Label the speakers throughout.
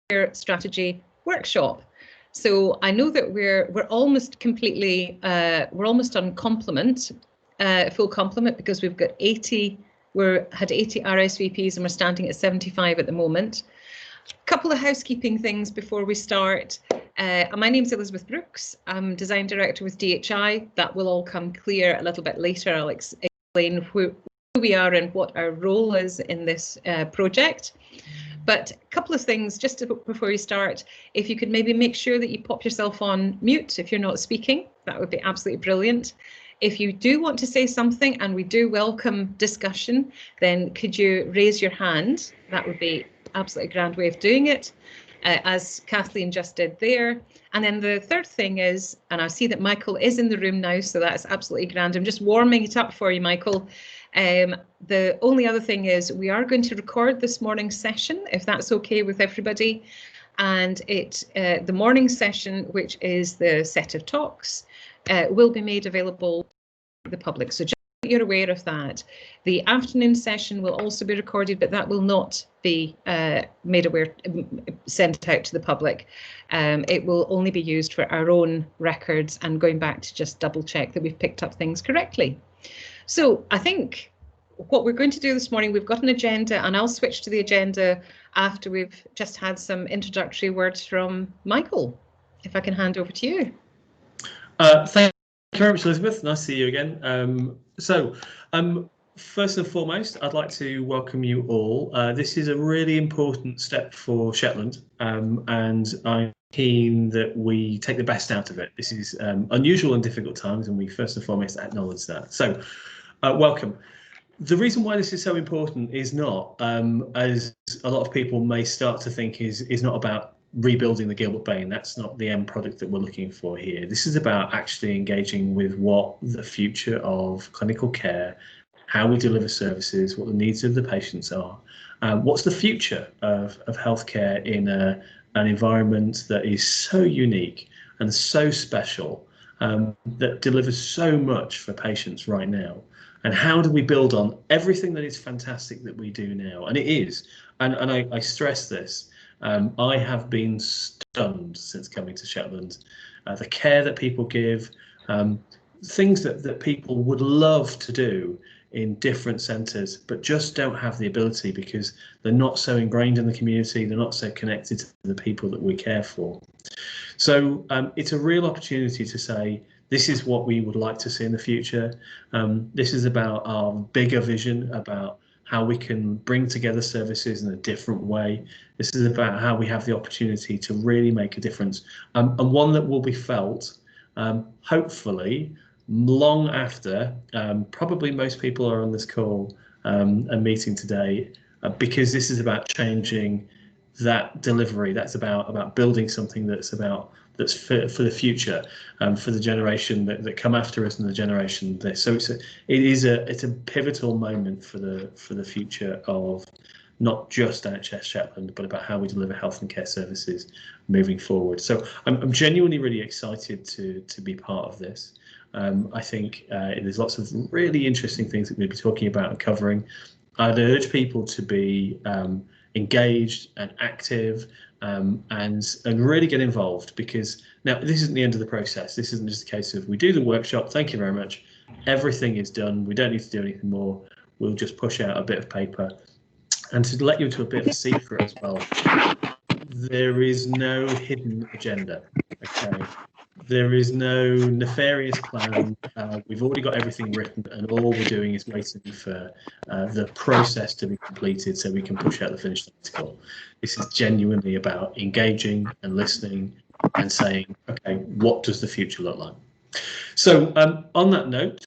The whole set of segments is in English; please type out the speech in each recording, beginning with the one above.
Speaker 1: care strategy workshop. So I know that we're almost completely we're almost on complement, full complement, because we've got 80. Had 80 RSVPs and we're standing at 75 at the moment. A couple of housekeeping things before we start. My name's Elizabeth Brooks. I'm Design Director with DHI. That will all come clear a little bit later. I'll explain who we are and what our role is in this project. But a couple of things just before we start. If you could maybe make sure that you pop yourself on mute if you're not speaking, that would be absolutely brilliant. If you do want to say something, and we do welcome discussion, then could you raise your hand? That would be absolutely grand way of doing it, as Kathleen just did there. And then the third thing is, and I see that Michael is in the room now, so that's absolutely grand. I'm just warming it up for you, Michael. The only other thing is we are going to record this morning's session, if that's okay with everybody. And the morning session, which is the set of talks, will be made available to the public. So just so you're aware of that. The afternoon session will also be recorded, but that will not be sent out to the public. It will only be used for our own records and going back to just double check that we've picked up things correctly. So I think what we're going to do this morning, we've got an agenda, and I'll switch to the agenda after we've just had some introductory words from Michael. If I can hand over to you.
Speaker 2: Thank you very much, Elizabeth. Nice to see you again. First and foremost, I'd like to welcome you all. This is a really important step for Shetland, and I'm keen that we take the best out of it. This is unusual and difficult times, and we first and foremost acknowledge that. So, welcome. The reason why this is so important is not, as a lot of people may start to think, is not about rebuilding the Gilbert Bain. That's not the end product that we're looking for here. This is about actually engaging with what the future of clinical care, how we deliver services, what the needs of the patients are, what's the future of healthcare in an environment that is so unique and so special, that delivers so much for patients right now. And how do we build on everything that is fantastic that we do now? And it is, and I stress this, I have been stunned since coming to Shetland. The care that people give, things that people would love to do in different centres, but just don't have the ability because they're not so ingrained in the community, they're not so connected to the people that we care for. So it's a real opportunity to say, this is what we would like to see in the future. This is about our bigger vision, about how we can bring together services in a different way. This is about how we have the opportunity to really make a difference, and one that will be felt, hopefully, long after probably most people are on this call and meeting today, because this is about changing that delivery. That's about building something that's for the future, for the generation that come after us and the generation this. So it's a pivotal moment for the future of not just NHS Shetland, but about how we deliver health and care services moving forward. So I'm genuinely really excited to be part of this. I think there's lots of really interesting things that we'll be talking about and covering. I'd urge people to be engaged and active, and really get involved, because now this isn't the end of the process. This isn't just a case of we do the workshop, thank you very much, everything is done, we don't need to do anything more, we'll just push out a bit of paper. And to let you into a bit of a secret as well, there is no hidden agenda, okay? There is no nefarious plan. We've already got everything written, and all we're doing is waiting for the process to be completed so we can push out the finished article. This is genuinely about engaging and listening and saying, okay, what does the future look like? So on that note,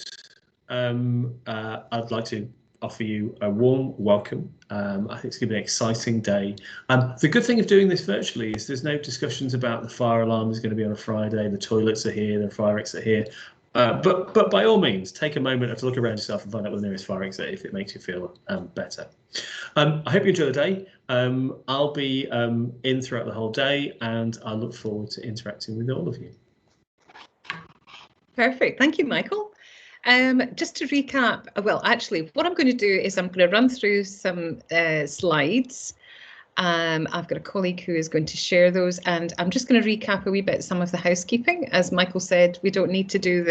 Speaker 2: I'd like to offer you a warm welcome. I think it's going to be an exciting day. The good thing of doing this virtually is there's no discussions about the fire alarm is going to be on a Friday, the toilets are here, the fire exits are here. But by all means, take a moment to look around yourself and find out where the nearest fire exit if it makes you feel better. I hope you enjoy the day. I'll be in throughout the whole day, and I look forward to interacting with all of you.
Speaker 1: Perfect. Thank you, Michael. Just to recap, well, actually, what I'm going to do is I'm going to run through some slides, I've got a colleague who is going to share those, and I'm just going to recap a wee bit some of the housekeeping. As Michael said, we don't need to do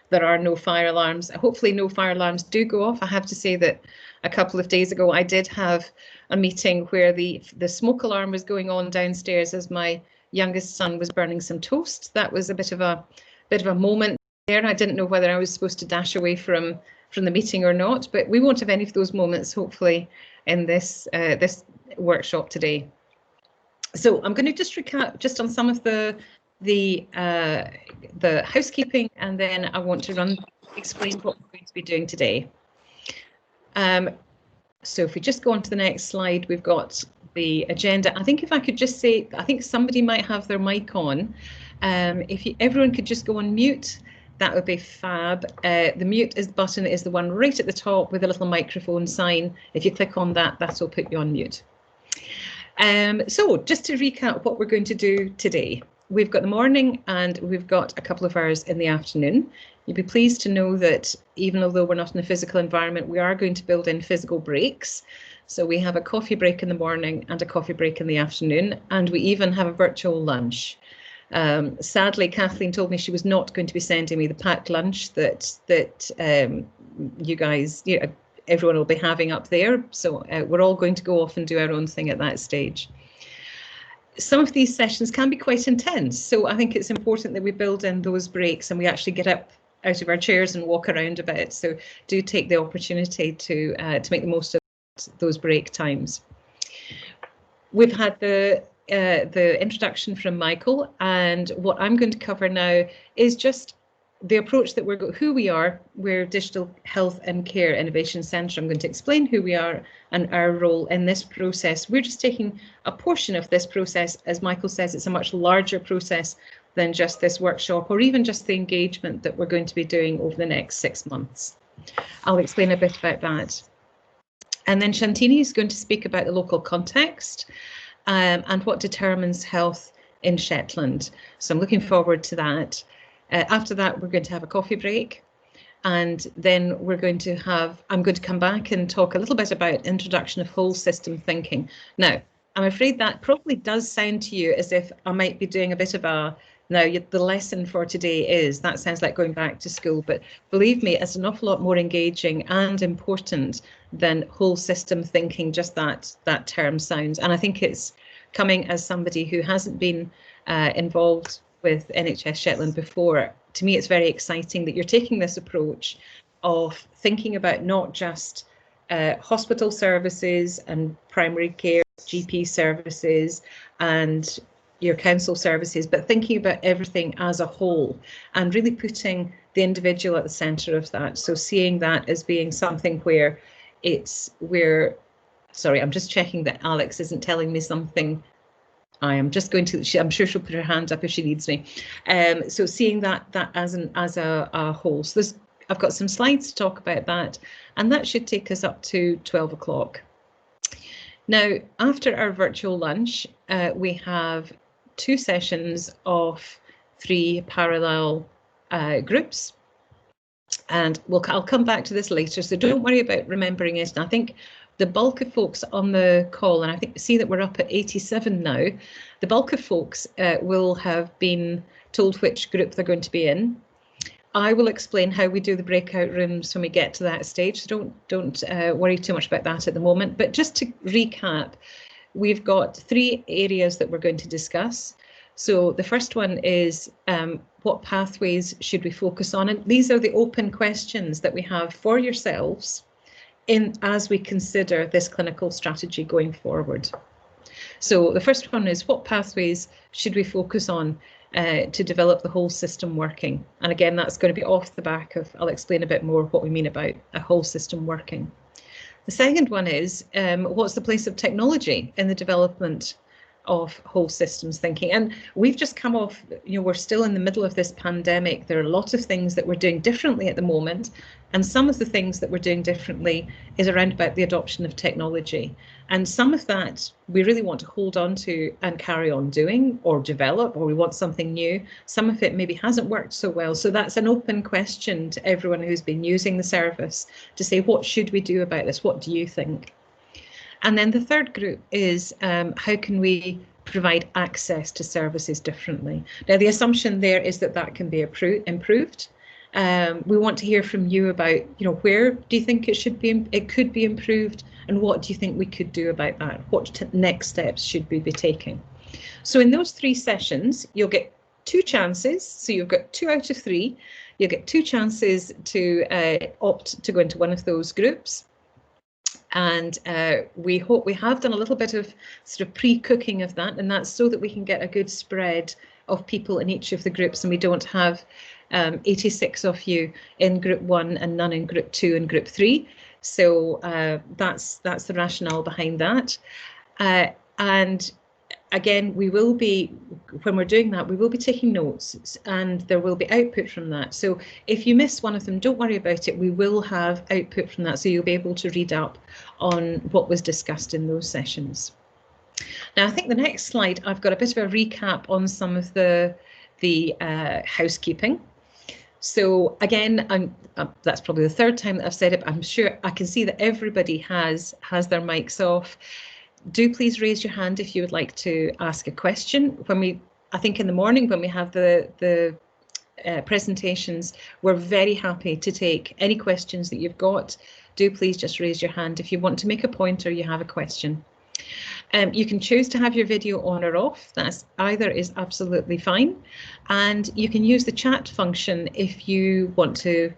Speaker 1: there are no fire alarms. Hopefully no fire alarms do go off. I have to say that a couple of days ago I did have a meeting where the smoke alarm was going on downstairs as my youngest son was burning some toast. That was a bit of a moment there. I didn't know whether I was supposed to dash away from the meeting or not, but we won't have any of those moments, hopefully, in this workshop today. So I'm going to just recap just on some of the housekeeping, and then I want to explain what we're going to be doing today. So if we just go on to the next slide, we've got the agenda. I think if I could just say, I think somebody might have their mic on. If everyone could just go on mute, that would be fab. The mute button is the one right at the top with a little microphone sign. If you click on that, that'll put you on mute. So just to recap what we're going to do today. We've got the morning and we've got a couple of hours in the afternoon. You'll be pleased to know that even although we're not in a physical environment, we are going to build in physical breaks. So we have a coffee break in the morning and a coffee break in the afternoon, and we even have a virtual lunch. Sadly, Kathleen told me she was not going to be sending me the packed lunch that you guys, everyone will be having up there. So we're all going to go off and do our own thing at that stage. Some of these sessions can be quite intense, so I think it's important that we build in those breaks and we actually get up out of our chairs and walk around a bit. So do take the opportunity to make the most of those break times. We've had the introduction from Michael, and what I'm going to cover now is just the approach that who we are. We're Digital Health and Care Innovation Centre. I'm going to explain who we are and our role in this process. We're just taking a portion of this process. As Michael says, it's a much larger process than just this workshop or even just the engagement that we're going to be doing over the next 6 months. I'll explain a bit about that. And then Shantini is going to speak about the local context and what determines health in Shetland. So I'm looking forward to that. After that, we're going to have a coffee break, and then I'm going to come back and talk a little bit about introduction of whole system thinking. Now, I'm afraid that probably does sound to you as if I might be doing a bit of the lesson for today is, that sounds like going back to school, but believe me, it's an awful lot more engaging and important than whole system thinking, just that term sounds. And I think it's coming as somebody who hasn't been involved with NHS Shetland before. To me, it's very exciting that you're taking this approach of thinking about not just hospital services and primary care, GP services and your council services, but thinking about everything as a whole and really putting the individual at the centre of that. So seeing that as being something where sorry, I'm just checking that Alex isn't telling me something. I'm sure she'll put her hand up if she needs me. So seeing that as a whole. So I've got some slides to talk about that, and that should take us up to 12 o'clock. Now, after our virtual lunch, we have 2 sessions of 3 parallel groups. And I'll come back to this later, so don't worry about remembering it. And I think the bulk of folks on the call, and I see that we're up at 87 now, the bulk of folks will have been told which group they're going to be in. I will explain how we do the breakout rooms when we get to that stage, so don't worry too much about that at the moment. But just to recap, we've got 3 areas that we're going to discuss. So the first one is what pathways should we focus on? And these are the open questions that we have for yourselves as we consider this clinical strategy going forward. So the first one is what pathways should we focus on to develop the whole system working? And again, that's going to be off the back of, I'll explain a bit more what we mean about a whole system working. The second one is what's the place of technology in the development of whole systems thinking? And we've just come off, we're still in the middle of this pandemic. There are a lot of things that we're doing differently at the moment, and some of the things that we're doing differently is around about the adoption of technology. And some of that we really want to hold on to and carry on doing or develop, or we want something new. Some of it maybe hasn't worked so well. So that's an open question to everyone who's been using the service to say, what should we do about this? What do you think? And then the third group is how can we provide access to services differently. Now, the assumption there is that that can be improved. We want to hear from you about, where do you think it could be improved, and what do you think we could do about that? What next steps should we be taking? So in those 3 sessions, you'll get 2 chances. So you've got 2 out of 3. You'll get 2 chances to opt to go into one of those groups. And we hope we have done a little bit of sort of pre-cooking of that, and that's so that we can get a good spread of people in each of the groups, and we don't have 86 of you in group 1 and none in group 2 and group 3. So that's the rationale behind that. And again, we will be, when we're doing that, we will be taking notes, and there will be output from that. So if you miss one of them, don't worry about it. We will have output from that, so you'll be able to read up on what was discussed in those sessions. Now, I think the next slide, I've got a bit of a recap on some of the housekeeping. So again, that's probably the 3rd time that I've said it, but I'm sure I can see that everybody has their mics off. Do please raise your hand if you would like to ask a question. I think in the morning when we have the presentations, we're very happy to take any questions that you've got. Do please just raise your hand if you want to make a point or you have a question. You can choose to have your video on or off. That's either is absolutely fine. And you can use the chat function if you want to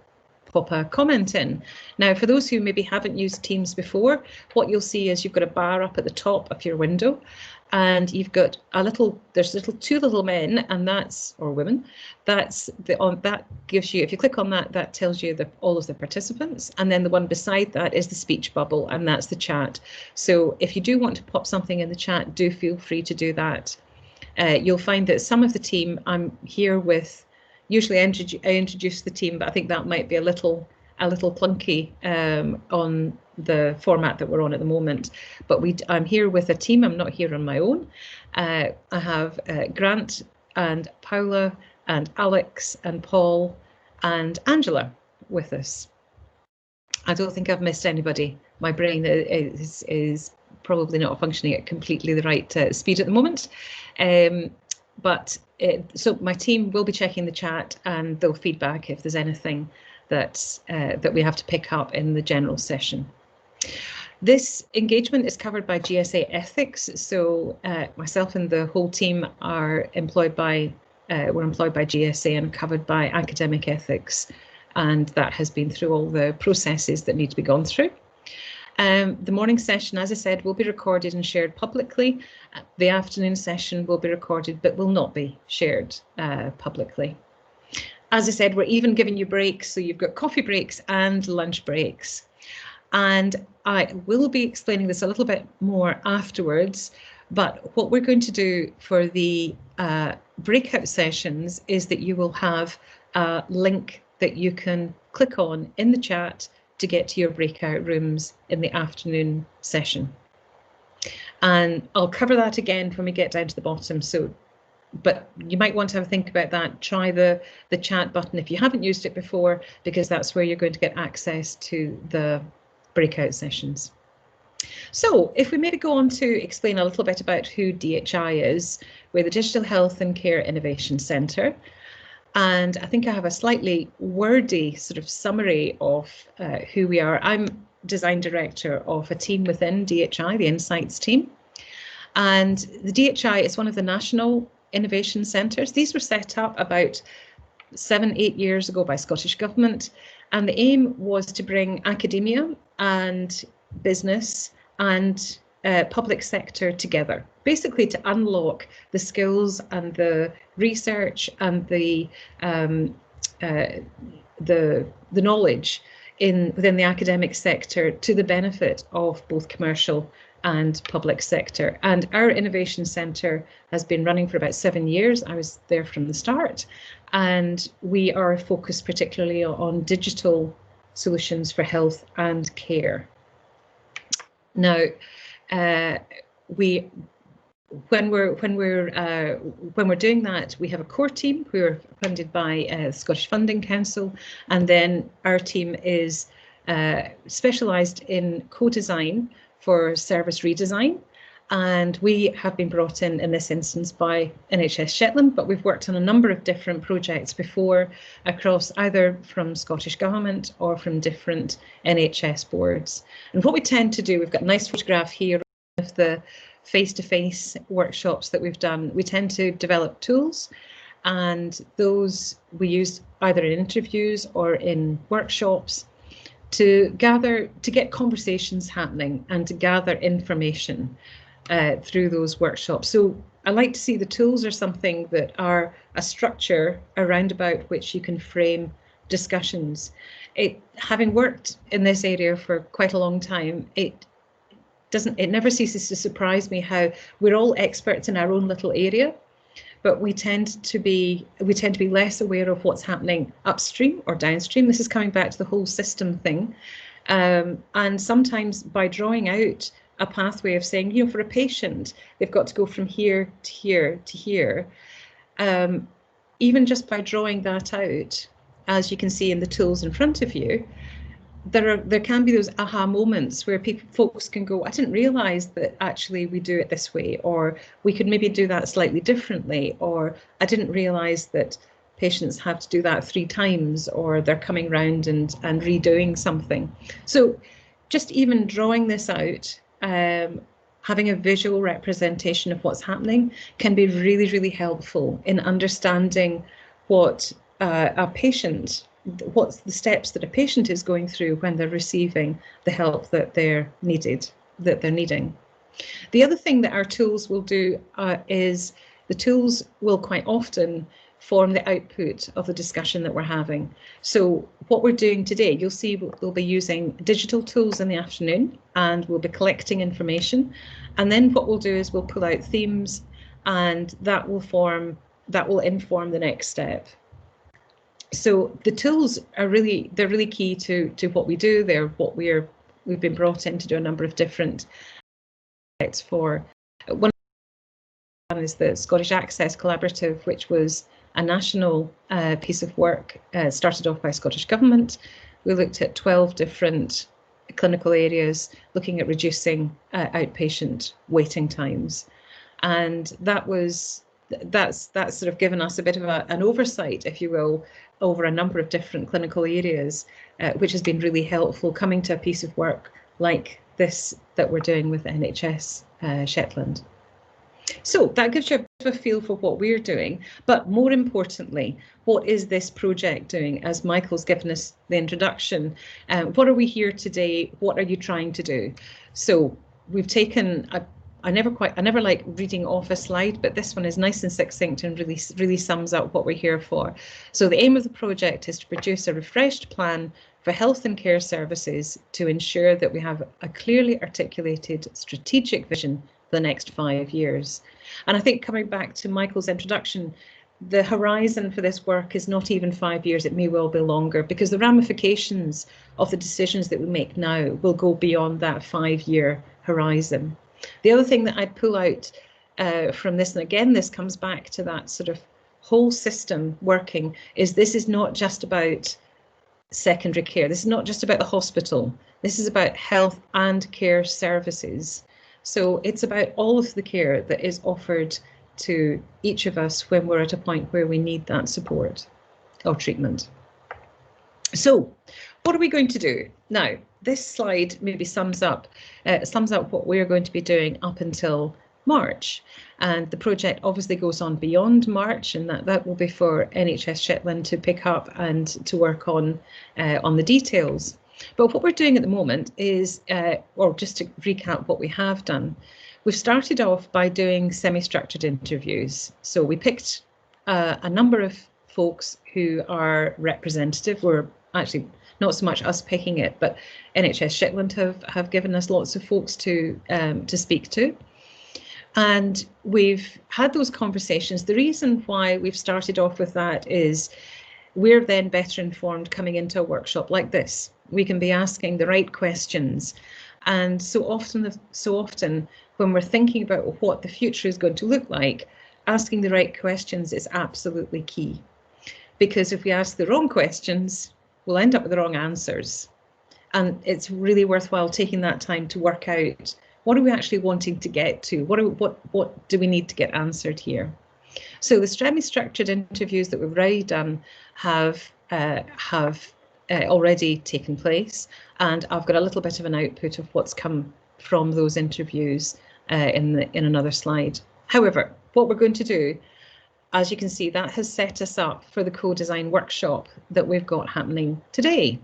Speaker 1: pop a comment in. Now, for those who maybe haven't used Teams before, what you'll see is you've got a bar up at the top of your window, and you've got there's 2 little men, and or women, that gives you, if you click on that, that tells you all of the participants, and then the one beside that is the speech bubble, and that's the chat. So if you do want to pop something in the chat, do feel free to do that. You'll find that some of the team I'm here with, usually I introduce the team, but I think that might be a little clunky on the format that we're on at the moment. But I'm here with a team. I'm not here on my own. I have Grant and Paula and Alex and Paul and Angela with us. I don't think I've missed anybody. My brain is probably not functioning at completely the right speed at the moment. So my team will be checking the chat, and they'll feedback if there's anything that we have to pick up in the general session. This engagement is covered by GSA Ethics, so myself and the whole team are employed by GSA and covered by academic ethics, and that has been through all the processes that need to be gone through. The morning session, as I said, will be recorded and shared publicly. The afternoon session will be recorded but will not be shared publicly. As I said, we're even giving you breaks, so you've got coffee breaks and lunch breaks. And I will be explaining this a little bit more afterwards, but what we're going to do for the breakout sessions is that you will have a link that you can click on in the chat to get to your breakout rooms in the afternoon session. And I'll cover that again when we get down to the bottom. But you might want to have a think about that. Try the chat button if you haven't used it before, because that's where you're going to get access to the breakout sessions. So if we maybe go on to explain a little bit about who DHI is, we're the Digital Health and Care Innovation Centre. And I think I have a slightly wordy sort of summary of who we are. I'm design director of a team within DHI, the Insights team. And the DHI is one of the national innovation centres. These were set up about 7-8 years ago by Scottish Government. And the aim was to bring academia and business and public sector together, basically to unlock the skills and the research and the knowledge within the academic sector to the benefit of both commercial and public sector. And our innovation centre has been running for about 7 years. I was there from the start, and we are focused particularly on digital solutions for health and care. Now, when we're doing that, we have a core team who are funded by Scottish Funding Council, and then our team is specialised in co-design for service redesign. And we have been brought in this instance by NHS Shetland, but we've worked on a number of different projects before across either from Scottish Government or from different NHS boards. And what we tend to do, we've got a nice photograph here of the face-to-face workshops that we've done. We tend to develop tools, and those we use either in interviews or in workshops to get conversations happening and to gather information through those workshops. So I like to see the tools are something that are a structure around about which you can frame discussions. Having worked in this area for quite a long time, it never ceases to surprise me how we're all experts in our own little area, but we tend to be less aware of what's happening upstream or downstream. This is coming back to the whole system thing. And sometimes by drawing out a pathway of saying, you know, for a patient, they've got to go from here to here to here. Even just by drawing that out, as you can see in the tools in front of you, there can be those aha moments where folks can go, I didn't realise that actually we do it this way, or we could maybe do that slightly differently, or I didn't realise that patients have to do that 3 times, or they're coming round and redoing something. So just even drawing this out, having a visual representation of what's happening can be really, really helpful in understanding what what's the steps that a patient is going through when they're receiving the help that they're needing. The other thing that our tools will do is the tools will quite often form the output of the discussion that we're having. So what we're doing today, you'll see we'll be using digital tools in the afternoon, and we'll be collecting information. And then what we'll do is we'll pull out themes, and that will inform the next step. So the tools are really key to what we do. They're what we've been brought in to do a number of different projects for. One is the Scottish Access Collaborative, which was a national piece of work started off by Scottish Government. We looked at 12 different clinical areas looking at reducing outpatient waiting times, and that's sort of given us a bit of an oversight, if you will, over a number of different clinical areas, which has been really helpful coming to a piece of work like this that we're doing with NHS Shetland. So that gives you a bit of a feel for what we're doing, but more importantly, what is this project doing? As Michael's given us the introduction, what are we here today? What are you trying to do? So we've taken I never like reading off a slide, but this one is nice and succinct and really sums up what we're here for. So the aim of the project is to produce a refreshed plan for health and care services to ensure that we have a clearly articulated strategic vision for the next 5 years. And I think coming back to Michael's introduction, the horizon for this work is not even 5 years, it may well be longer, because the ramifications of the decisions that we make now will go beyond that 5-year horizon. The other thing that I'd pull out from this, and again, this comes back to that sort of whole system working, is this is not just about secondary care. This is not just about the hospital. This is about health and care services. So it's about all of the care that is offered to each of us when we're at a point where we need that support or treatment. So what are we going to do now? This slide maybe sums up what we're going to be doing up until March, and the project obviously goes on beyond March, and that will be for NHS Shetland to pick up and to work on the details. But what we're doing at the moment is, or just to recap what we have done, we've started off by doing semi-structured interviews. So we picked a number of folks who are representative. We're actually not so much us picking it, but NHS Shetland have given us lots of folks to speak to. And we've had those conversations. The reason why we've started off with that is we're then better informed coming into a workshop like this. We can be asking the right questions. And so often when we're thinking about what the future is going to look like, asking the right questions is absolutely key. Because if we ask the wrong questions, we'll end up with the wrong answers. And it's really worthwhile taking that time to work out, what are we actually wanting to get to? What do we need to get answered here? So the semi-structured interviews that we've already done have already taken place, and I've got a little bit of an output of what's come from those interviews in another slide. However, what we're going to do, as you can see, that has set us up for the co-design workshop that we've got happening today.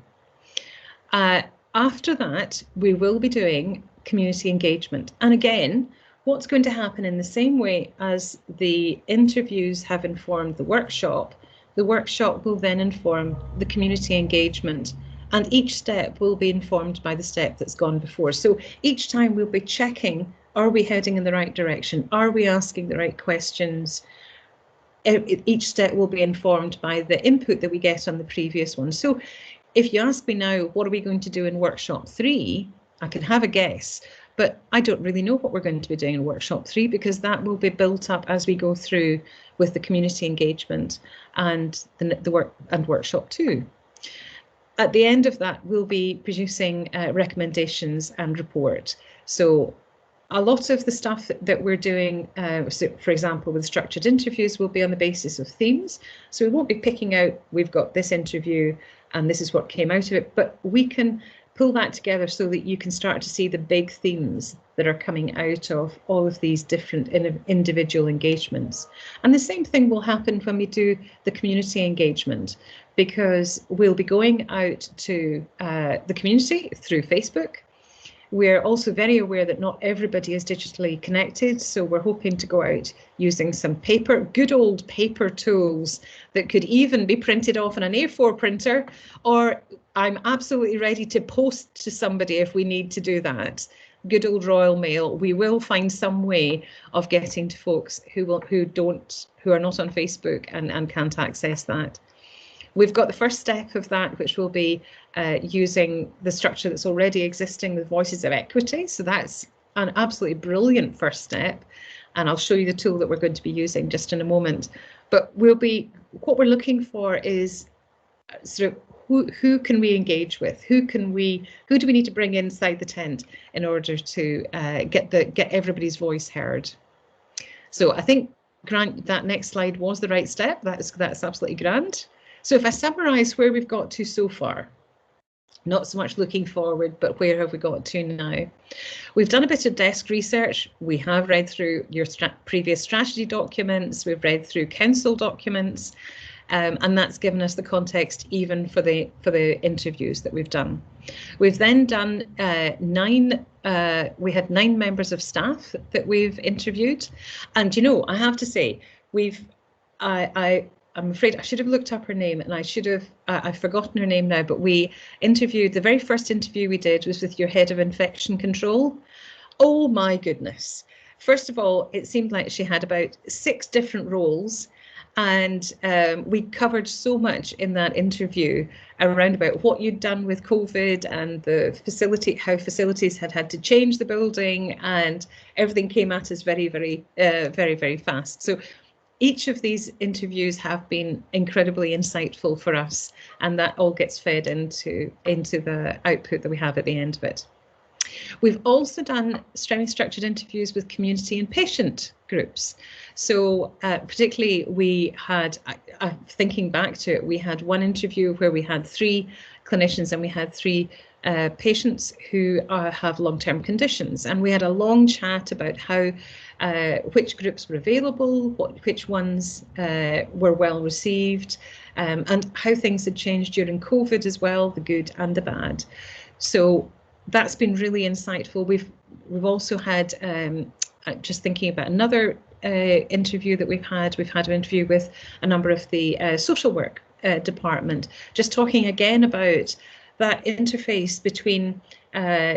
Speaker 1: After that, we will be doing community engagement. And again, what's going to happen, in the same way as the interviews have informed the workshop will then inform the community engagement, and each step will be informed by the step that's gone before. So each time we'll be checking, are we heading in the right direction? Are we asking the right questions? Each step will be informed by the input that we get on the previous one. So if you ask me now, what are we going to do in workshop 3? I can have a guess, but I don't really know what we're going to be doing in workshop 3, because that will be built up as we go through with the community engagement and workshop 2. At the end of that, we'll be producing recommendations and report. So a lot of the stuff that we're doing, so for example, with structured interviews, will be on the basis of themes. So we won't be picking out, we've got this interview and this is what came out of it, but we can pull that together so that you can start to see the big themes that are coming out of all of these different individual engagements. And the same thing will happen when we do the community engagement, because we'll be going out to the community through Facebook. We're also very aware that not everybody is digitally connected, so we're hoping to go out using some good old paper tools that could even be printed off on an A4 printer, or I'm absolutely ready to post to somebody if we need to do that. Good old Royal Mail. We will find some way of getting to folks who are not on Facebook and can't access that. We've got the first step of that, which will be using the structure that's already existing, the Voices of Equity. So that's an absolutely brilliant first step. And I'll show you the tool that we're going to be using just in a moment. But what we're looking for is sort of who can we engage with? Who do we need to bring inside the tent in order to get everybody's voice heard? So I think, Grant, that next slide was the right step. That's absolutely grand. So if I summarise where we've got to so far, not so much looking forward, but where have we got to now? We've done a bit of desk research. We have read through your previous strategy documents. We've read through council documents, and that's given us the context even for the interviews that we've done. We've then done we had 9 members of staff that we've interviewed, and I have to say, I'm afraid I should have looked up her name, and I've forgotten her name now, but we interviewed, the very first interview we did was with your head of infection control. Oh my goodness. First of all, it seemed like she had about 6 different roles, and we covered so much in that interview around about what you'd done with COVID and the facility, how facilities had to change the building, and everything came at us very, very, very fast. So each of these interviews have been incredibly insightful for us, and that all gets fed into the output that we have at the end of it. We've also done semi-structured interviews with community and patient groups. So particularly we had, thinking back to it, we had one interview where we had 3 clinicians and we had 3 patients who have long-term conditions, and we had a long chat about how which groups were available, which ones were well received, and how things had changed during COVID as well, the good and the bad. So that's been really insightful. We've also had, just thinking about another interview that we've had an interview with a number of the social work department, just talking again about that interface between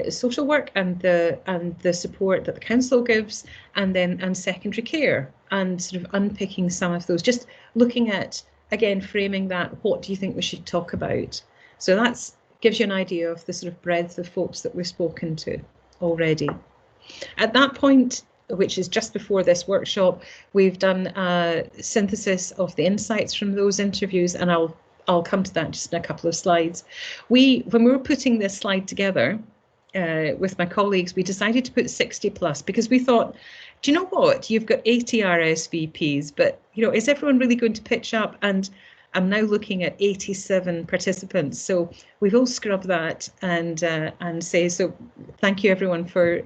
Speaker 1: social work and the support that the council gives, and secondary care, and sort of unpicking some of those, just looking at, again, framing that, what do you think we should talk about? So that gives you an idea of the sort of breadth of folks that we've spoken to already. At that point, which is just before this workshop, we've done a synthesis of the insights from those interviews, and I'll I'll come to that just in a couple of slides. When we were putting this slide together with my colleagues, we decided to put 60 plus because we thought, do you know what? You've got 80 RSVPs, but is everyone really going to pitch up? And I'm now looking at 87 participants. So we've all scrubbed that and say, so thank you everyone for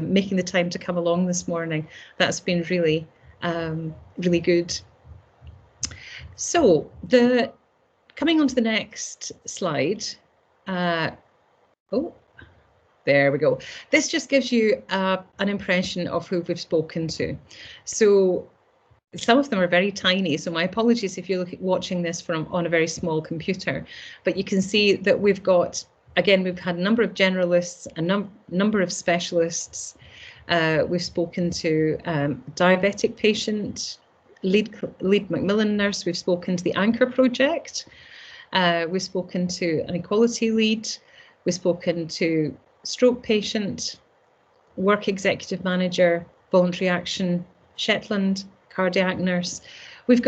Speaker 1: making the time to come along this morning. That's been really, really good. So coming on to the next slide. Oh, there we go. This just gives you an impression of who we've spoken to. So some of them are very tiny, so my apologies if you're watching this on a very small computer, but you can see that we've got, again, we've had a number of generalists, a number of specialists. We've spoken to diabetic patient, lead Macmillan nurse, we've spoken to the Anchor project, we've spoken to an equality lead, we've spoken to stroke patient, work executive manager, voluntary action, Shetland, cardiac nurse. We've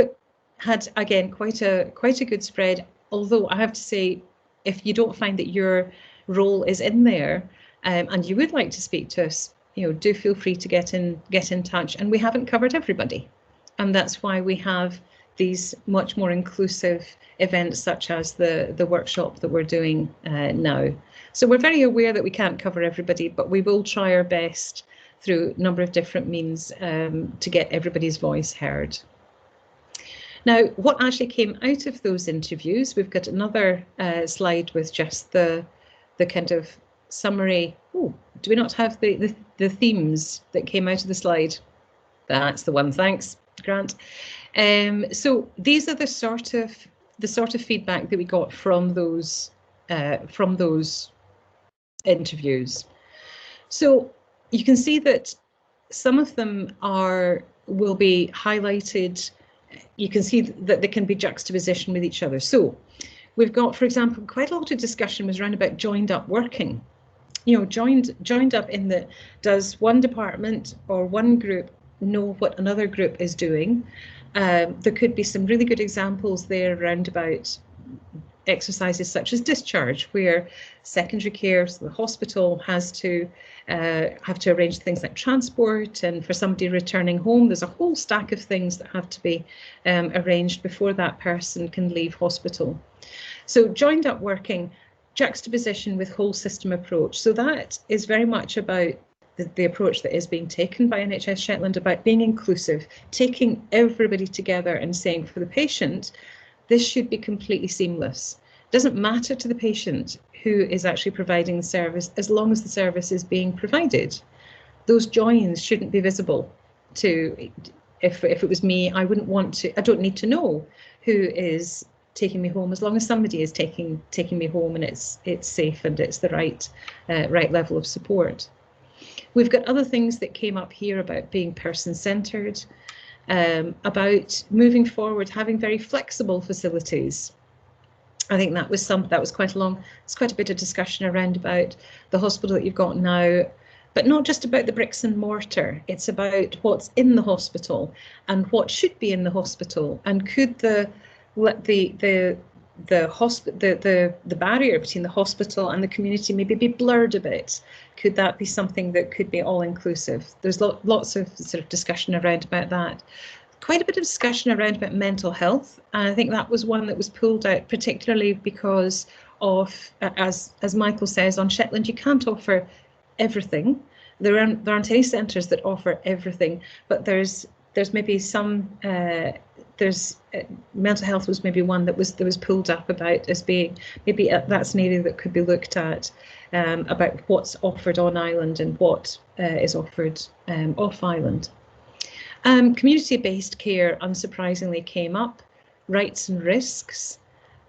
Speaker 1: had again quite a good spread, although I have to say, if you don't find that your role is in there and you would like to speak to us, do feel free to get in touch. And we haven't covered everybody, and that's why we have these much more inclusive events such as the workshop that we're doing now. So we're very aware that we can't cover everybody, but we will try our best through a number of different means to get everybody's voice heard. Now, what actually came out of those interviews, we've got another slide with just the kind of summary. Oh, do we not have the themes that came out of the slide? That's the one, thanks, Grant. So these are the sort of feedback that we got from those interviews. So you can see that some of them will be highlighted. You can see that they can be juxtaposition with each other. So we've got, for example, quite a lot of discussion was around about joined up working. Joined up in the, does one department or one group know what another group is doing? There could be some really good examples there around about exercises such as discharge, where secondary care, so the hospital has to have to arrange things like transport, and for somebody returning home, there's a whole stack of things that have to be arranged before that person can leave hospital. So joined up working, juxtaposition with whole system approach. So that is very much about the approach that is being taken by NHS Shetland about being inclusive, taking everybody together and saying for the patient, this should be completely seamless. It doesn't matter to the patient who is actually providing the service, as long as the service is being provided. Those joins shouldn't be visible to, if it was me, I don't need to know who is taking me home, as long as somebody is taking me home and it's safe and it's the right level of support. We've got other things that came up here about being person-centred, about moving forward, having very flexible facilities. I think that was quite it's quite a bit of discussion around about the hospital that you've got now, but not just about the bricks and mortar. It's about what's in the hospital and what should be in the hospital, and could the barrier between the hospital and the community maybe be blurred a bit? Could that be something that could be all inclusive? There's lots of sort of discussion around about that. Quite a bit of discussion around about mental health, and I think that was one that was pulled out particularly because of, as Michael says, on Shetland you can't offer everything. There aren't any centres that offer everything, but there's maybe some mental health was maybe one that was pulled up about as being maybe that's an area that could be looked at, about what's offered on island and what is offered off island. Community-based care, unsurprisingly, came up. Rights and risks.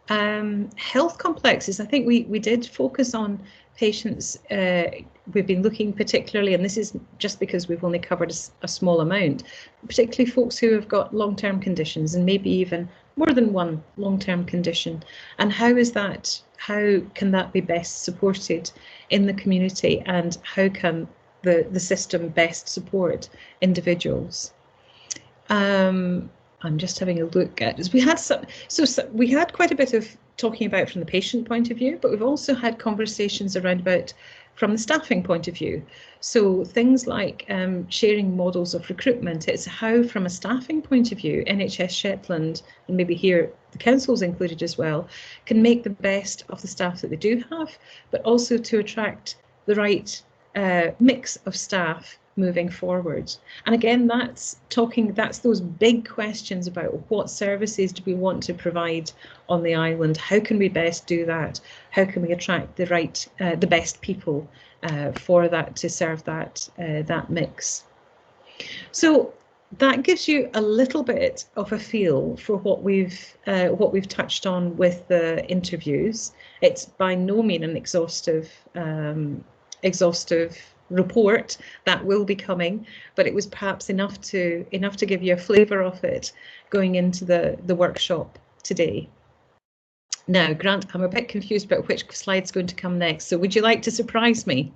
Speaker 1: Health complexes. I think we did focus on patients. We've been looking particularly, and this is just because we've only covered a small amount, particularly folks who have got long-term conditions and maybe even more than one long-term condition. And how can that be best supported in the community, and how can the system best support individuals? I'm just having a look at this. We had we had quite a bit of talking about from the patient point of view, but we've also had conversations around about from the staffing point of view. So things like sharing models of recruitment. It's how, from a staffing point of view, NHS Shetland, and maybe here the council's included as well, can make the best of the staff that they do have, but also to attract the right mix of staff moving forward. And again, that's those big questions about what services do we want to provide on the island? How can we best do that? How can we attract the best people for that, to serve that mix? So that gives you a little bit of a feel for what we've touched on with the interviews. It's by no means an exhaustive report that will be coming, but it was perhaps enough to give you a flavour of it going into the workshop today. Now, Grant, I'm a bit confused about which slide's going to come next, so would you like to surprise me?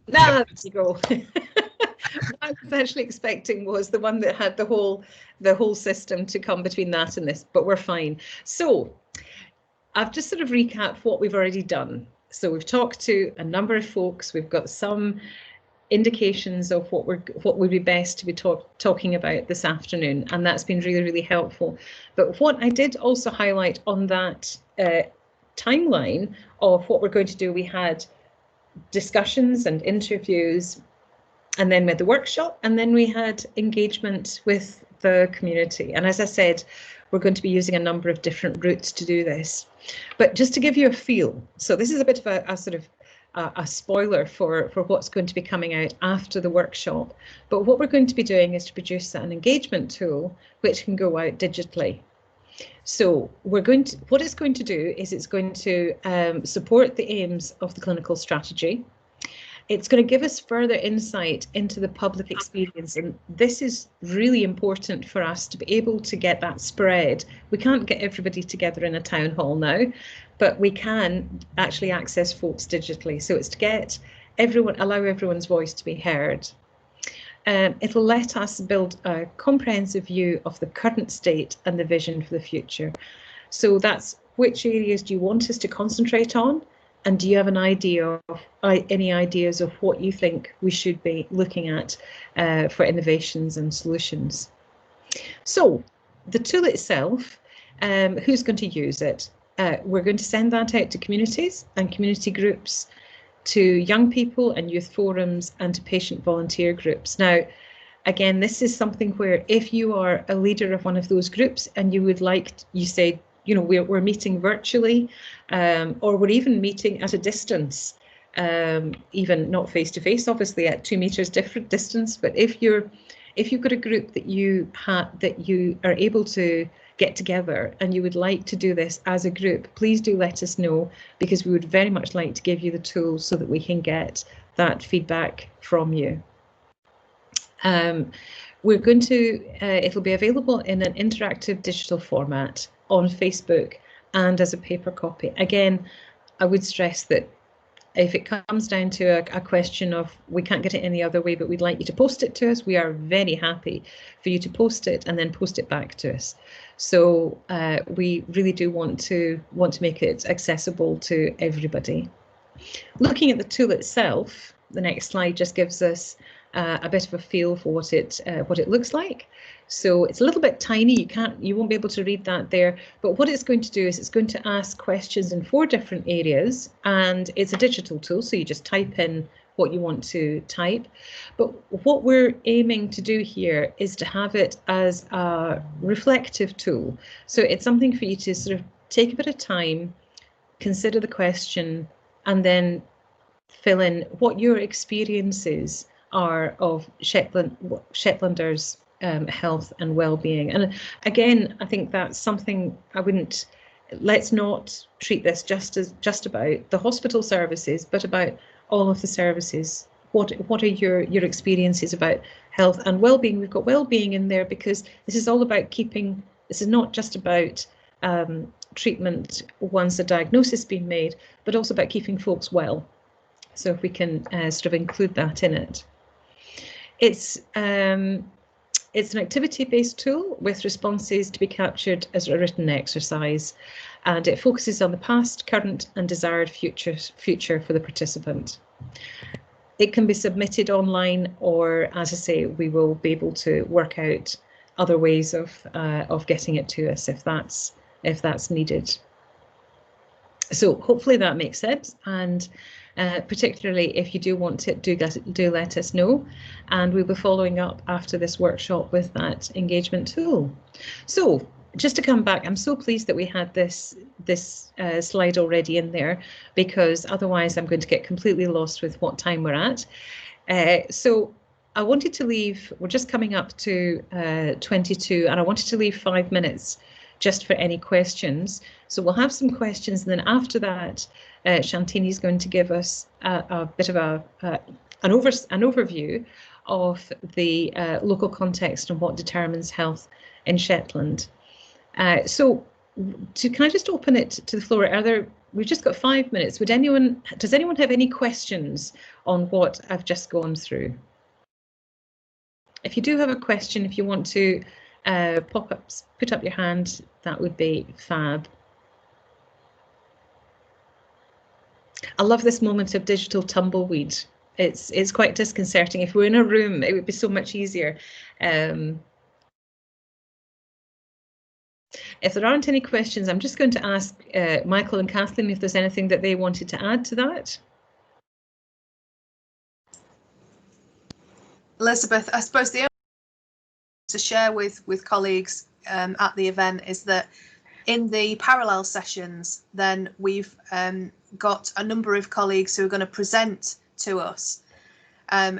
Speaker 1: There you go. What I was actually expecting was the one that had the whole system to come between that and this, but we're fine. So I've just sort of recapped what we've already done. So we've talked to a number of folks. We've got some indications of what would be best to be talking about this afternoon, and that's been really, really helpful. But what I did also highlight on that timeline of what we're going to do, we had discussions and interviews, and then we had the workshop, and then we had engagement with the community. And as I said, we're going to be using a number of different routes to do this. But just to give you a feel, so this is a bit of a sort of a spoiler for what's going to be coming out after the workshop. But what we're going to be doing is to produce an engagement tool which can go out digitally. So what it's going to do is it's going to support the aims of the clinical strategy. It's going to give us further insight into the public experience, and this is really important for us to be able to get that spread. We can't get everybody together in a town hall now, but we can actually access folks digitally. So it's to get allow everyone's voice to be heard. It'll let us build a comprehensive view of the current state and the vision for the future. So that's which areas do you want us to concentrate on? And do you have any ideas of what you think we should be looking at for innovations and solutions? So the tool itself, who's going to use it? We're going to send that out to communities and community groups, to young people and youth forums, and to patient volunteer groups. Now, again, this is something where if you are a leader of one of those groups and you would like, you say, you know, we're meeting virtually, or we're even meeting at a distance, even not face to face, obviously at 2 meters different distance. But if you've got a group that you are able to get together and you would like to do this as a group, please do let us know, because we would very much like to give you the tools so that we can get that feedback from you. We're going to, it'll be available in an interactive digital format on Facebook and as a paper copy. Again, I would stress that if it comes down to a question of we can't get it any other way, but we'd like you to post it to us, we are very happy for you to post it and then post it back to us. So we really do want to make it accessible to everybody. Looking at the tool itself, the next slide just gives us a bit of a feel for what it looks like. So it's a little bit tiny, you won't be able to read that there, but what it's going to do is it's going to ask questions in 4 different areas, and it's a digital tool, so you just type in what you want to type. But what we're aiming to do here is to have it as a reflective tool. So it's something for you to sort of take a bit of time, consider the question, and then fill in what your experiences are of Shetlanders' health and well-being. And again, I think that's something let's not treat this just about the hospital services, but about all of the services. What are your experiences about health and well-being? We've got well-being in there because this is all about this is not just about treatment once a diagnosis has been made, but also about keeping folks well. So if we can sort of include that in it. It's It's an activity-based tool with responses to be captured as a written exercise, and it focuses on the past, current and desired future for the participant. It can be submitted online, or as I say, we will be able to work out other ways of getting it to us if that's needed. So hopefully that makes sense, and particularly if you do want it, do let us know, and we'll be following up after this workshop with that engagement tool. So just to come back, I'm so pleased that we had this slide already in there, because otherwise I'm going to get completely lost with what time we're at. So I wanted to leave, we're just coming up to 22, and I wanted to leave 5 minutes just for any questions. So we'll have some questions, and then after that, Shantini is going to give us a bit of an overview of the local context and what determines health in Shetland. So can I just open it to the floor? We've just got 5 minutes. Does anyone have any questions on what I've just gone through? If you do have a question, if you want to put up your hand, that would be fab. I love this moment of digital tumbleweed. It's quite disconcerting. If we're in a room, it would be so much easier. If there aren't any questions, I'm just going to ask Michael and Kathleen if there's anything that they wanted to add to that.
Speaker 3: Elizabeth, I suppose the only thing to share with colleagues at the event is that in the parallel sessions, then we've got a number of colleagues who are going to present to us.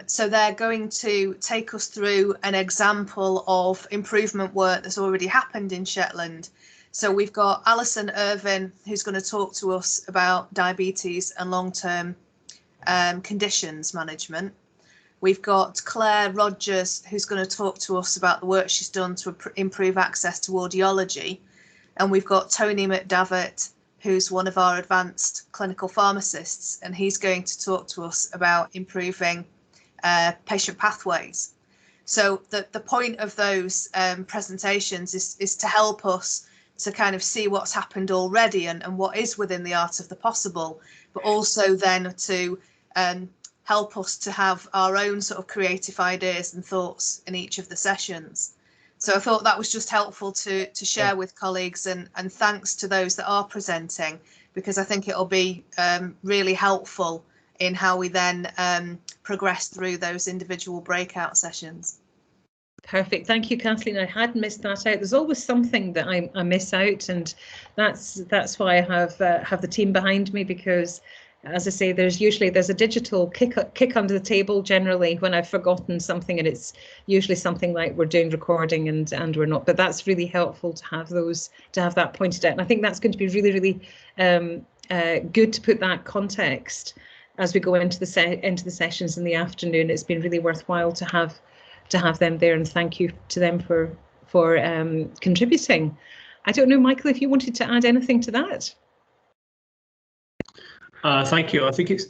Speaker 3: So they're going to take us through an example of improvement work that's already happened in Shetland. So we've got Alison Irvin, who's going to talk to us about diabetes and long-term conditions management. We've got Claire Rogers, who's going to talk to us about the work she's done to improve access to audiology. And we've got Tony McDavitt, who's one of our advanced clinical pharmacists, and he's going to talk to us about improving patient pathways. So the point of those presentations is to help us to kind of see what's happened already and what is within the art of the possible, but also then to help us to have our own sort of creative ideas and thoughts in each of the sessions. So I thought that was just helpful to share with colleagues, and thanks to those that are presenting, because I think it'll be really helpful in how we then progress through those individual breakout sessions.
Speaker 1: Perfect. Thank you, Kathleen. I had missed that out. There's always something that I miss out, and that's why I have the team behind me, because as I say, there's a digital kick under the table generally when I've forgotten something, and it's usually something like we're doing recording and we're not. But that's really helpful to have that pointed out, and I think that's going to be really, really good to put that context as we go into the sessions in the afternoon. It's been really worthwhile to have them there, and thank you to them for contributing. I don't know, Michael, if you wanted to add anything to that.
Speaker 2: Thank you. I think it's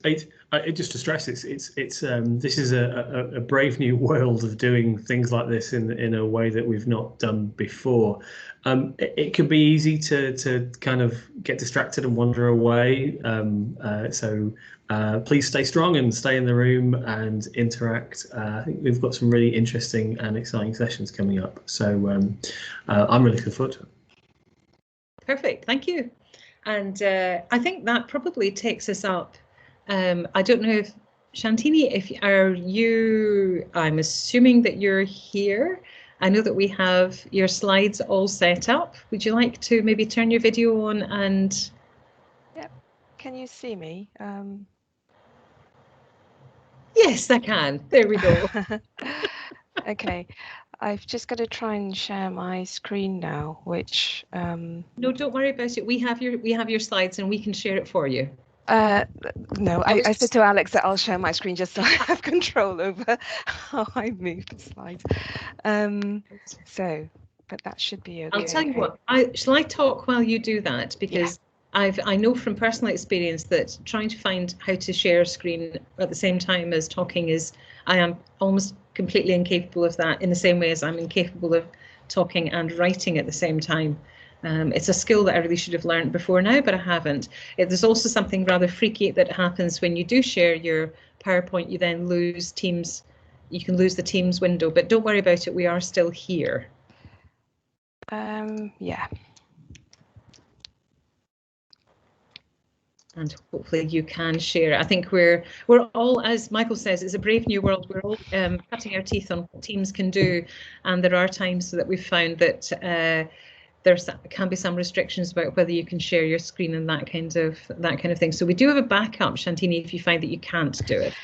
Speaker 2: just to stress this is a brave new world of doing things like this in a way that we've not done before. It can be easy to kind of get distracted and wander away. So please stay strong and stay in the room and interact. I think we've got some really interesting and exciting sessions coming up. So I'm really looking forward to it. Perfect.
Speaker 1: Thank you. And I think that probably takes us up. I don't know if Shantini, I'm assuming that you're here. I know that we have your slides all set up. Would you like to maybe turn your video on and?
Speaker 4: Yep. Can you see me?
Speaker 1: Yes, I can. There we go.
Speaker 4: Okay. I've just got to try and share my screen now, which
Speaker 1: no, don't worry about it. We have your slides and we can share it for you.
Speaker 4: No, I said to Alex that I'll share my screen just so I have control over how I move the slides. But that should be okay.
Speaker 1: I'll tell you what, shall I talk while you do that? Because I know from personal experience that trying to find how to share a screen at the same time as talking I am almost completely incapable of that, in the same way as I'm incapable of talking and writing at the same time. It's a skill that I really should have learned before now, but I haven't. There's also something rather freaky that happens when you do share your PowerPoint. You then lose Teams. You can lose the Teams window, but don't worry about it. We are still here.
Speaker 4: Yeah.
Speaker 1: And hopefully you can share. I think we're all, as Michael says, it's a brave new world. We're all cutting our teeth on what Teams can do, and there are times that we've found that there can be some restrictions about whether you can share your screen and that kind of thing. So we do have a backup, Shantini, if you find that you can't do it.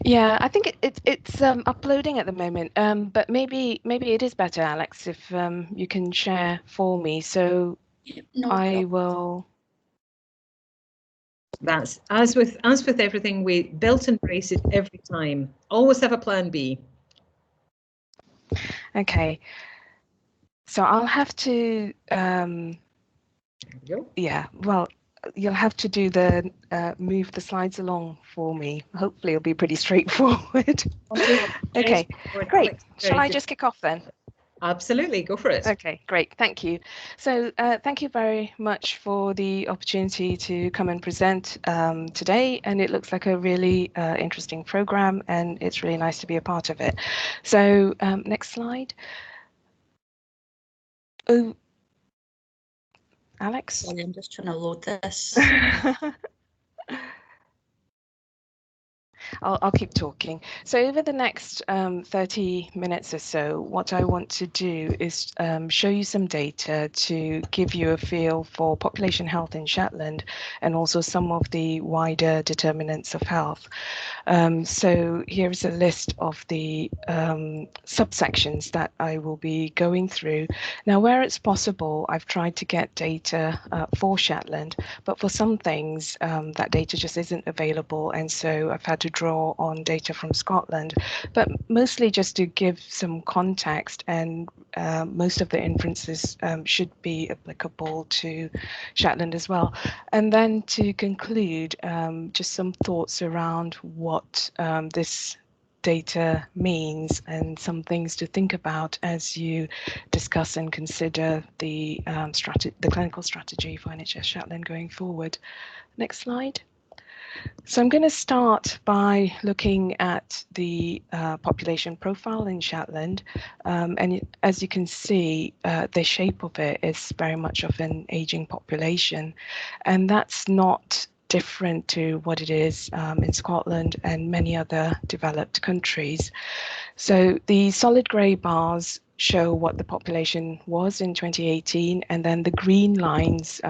Speaker 4: Yeah, I think it's uploading at the moment, but maybe it is better, Alex, if you can share for me. So
Speaker 5: No
Speaker 4: I will.
Speaker 1: That's as with everything, we built and brace it every time. Always have a plan B.
Speaker 4: Okay. So I'll have to.
Speaker 1: There we go.
Speaker 4: Yeah. Well, you'll have to do the move the slides along for me. Hopefully, it'll be pretty straightforward. Okay. Great. Shall I just kick off then?
Speaker 1: Absolutely, go for it.
Speaker 4: Okay, great, thank you. So thank you very much for the opportunity to come and present today, and it looks like a really interesting program, and it's really nice to be a part of it. So next slide. Oh, Alex?
Speaker 5: Sorry, I'm just trying to load this.
Speaker 4: I'll keep talking. So over the next 30 minutes or so, what I want to do is show you some data to give you a feel for population health in Shetland and also some of the wider determinants of health. So here is a list of the subsections that I will be going through. Now, where it's possible, I've tried to get data for Shetland, but for some things that data just isn't available, and so I've had to draw on data from Scotland, but mostly just to give some context, and most of the inferences should be applicable to Shetland as well. And then to conclude, just some thoughts around what this data means and some things to think about as you discuss and consider the clinical strategy for NHS Shetland going forward. Next slide. So I'm going to start by looking at the population profile in Shetland, and as you can see, the shape of it is very much of an aging population, and that's not different to what it is in Scotland and many other developed countries. So the solid grey bars show what the population was in 2018, and then the green lines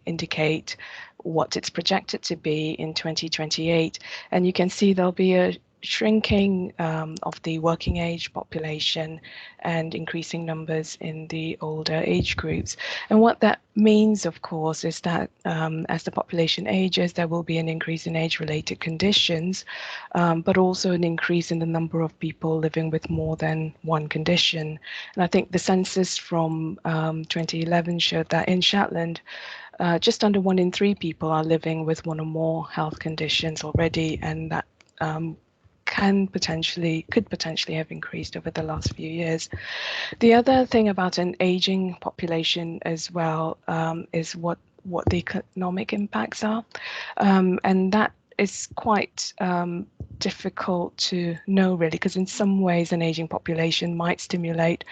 Speaker 4: indicate what it's projected to be in 2028. And you can see there'll be a shrinking of the working age population and increasing numbers in the older age groups. And what that means, of course, is that as the population ages, there will be an increase in age-related conditions, but also an increase in the number of people living with more than one condition. And I think the census from 2011 showed that in Shetland, just under 1 in 3 people are living with one or more health conditions already, and that could potentially have increased over the last few years. The other thing about an aging population as well is what the economic impacts are, and that is quite difficult to know, really, because in some ways an aging population might stimulate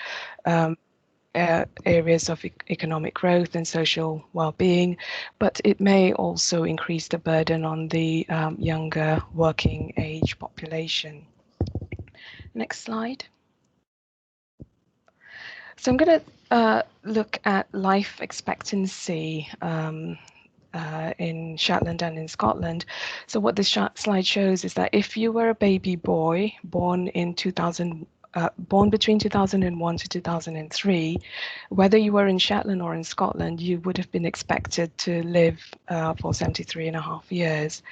Speaker 4: areas of economic growth and social well-being, but it may also increase the burden on the younger working age population. Next slide. So I'm going to look at life expectancy in Shetland and in Scotland. So what this slide shows is that if you were a baby boy born between 2001 to 2003, whether you were in Shetland or in Scotland, you would have been expected to live for 73.5 years.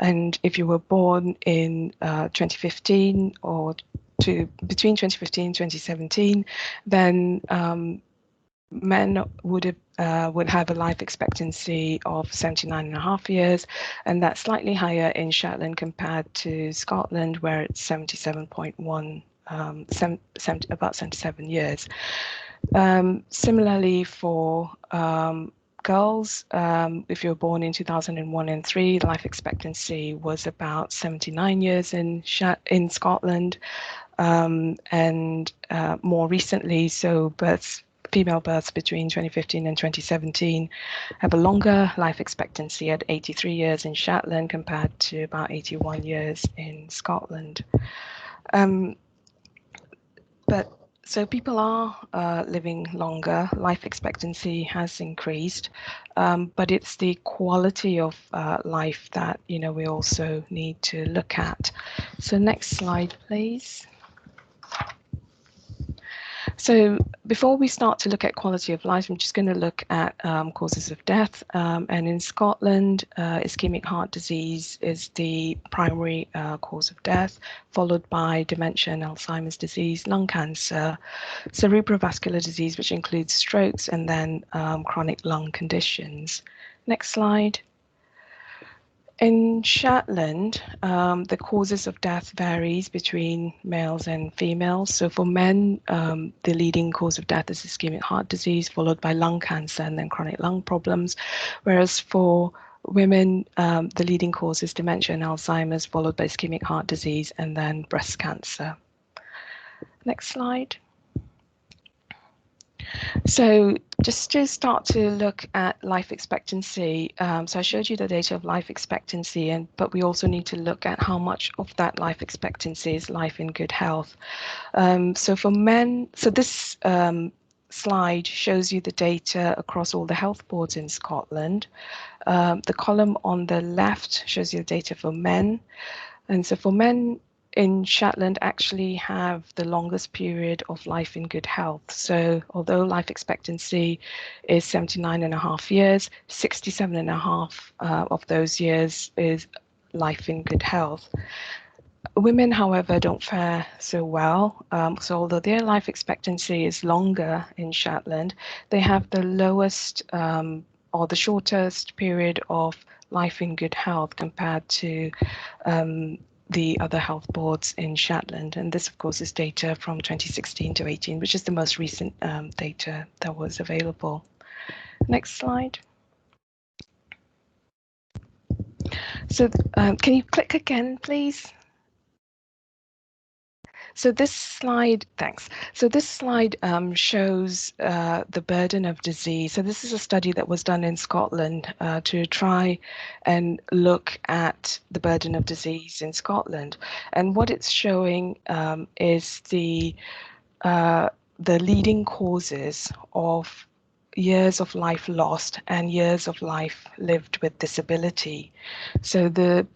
Speaker 4: And if you were born in 2015 or between 2015 and 2017, then men would have would have a life expectancy of 79.5 years, and that's slightly higher in Shetland compared to Scotland, where it's 77.1, about 77 years. Similarly for girls, if you were born in 2001 and 3, life expectancy was about 79 years in Scotland, and more recently, so female births between 2015 and 2017 have a longer life expectancy at 83 years in Shetland compared to about 81 years in Scotland. So people are living longer, life expectancy has increased, but it's the quality of life that, we also need to look at. So next slide, please. So before we start to look at quality of life, I'm just going to look at causes of death. And in Scotland, ischemic heart disease is the primary cause of death, followed by dementia and Alzheimer's disease, lung cancer, cerebrovascular disease, which includes strokes, and then chronic lung conditions. Next slide. In Shetland, the causes of death varies between males and females. So for men, the leading cause of death is ischemic heart disease, followed by lung cancer and then chronic lung problems. Whereas for women, the leading cause is dementia and Alzheimer's, followed by ischemic heart disease and then breast cancer. Next slide. So just to start to look at life expectancy, so I showed you the data of life expectancy, but we also need to look at how much of that life expectancy is life in good health. So for men, so this slide shows you the data across all the health boards in Scotland. The column on the left shows you the data for men. And so for men, in Shetland actually have the longest period of life in good health. So although life expectancy is 79.5 years, 67.5 of those years is life in good health. Women, however, don't fare so well. So although their life expectancy is longer in Shetland, they have the lowest or the shortest period of life in good health compared to the other health boards in Shetland. And this, of course, is data from 2016 to 18, which is the most recent data that was available. Next slide. So can you click again, please? So this slide, thanks. So this slide shows the burden of disease. So this is a study that was done in Scotland to try and look at the burden of disease in Scotland. And what it's showing is the leading causes of years of life lost and years of life lived with disability. So the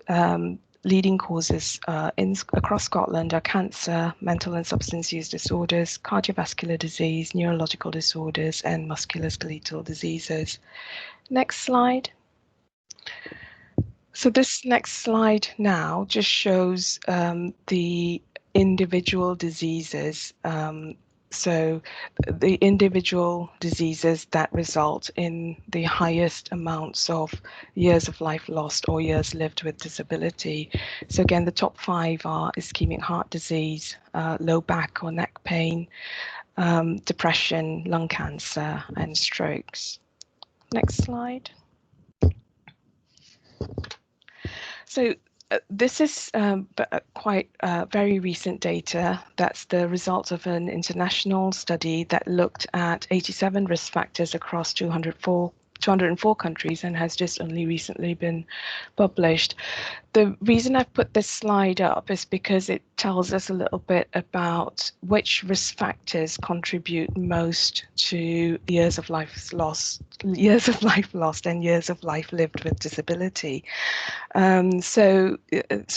Speaker 4: leading causes across Scotland are cancer, mental and substance use disorders, cardiovascular disease, neurological disorders, and musculoskeletal diseases. Next slide. So this next slide now just shows the individual diseases. So the individual diseases that result in the highest amounts of years of life lost or years lived with disability. So again, the top 5 are ischemic heart disease, low back or neck pain, depression, lung cancer, and strokes. Next slide. So this is quite very recent data. That's the result of an international study that looked at 87 risk factors across 204 countries and has just only recently been published. The reason I've put this slide up is because it tells us a little bit about which risk factors contribute most to years of life lost and years of life lived with disability. So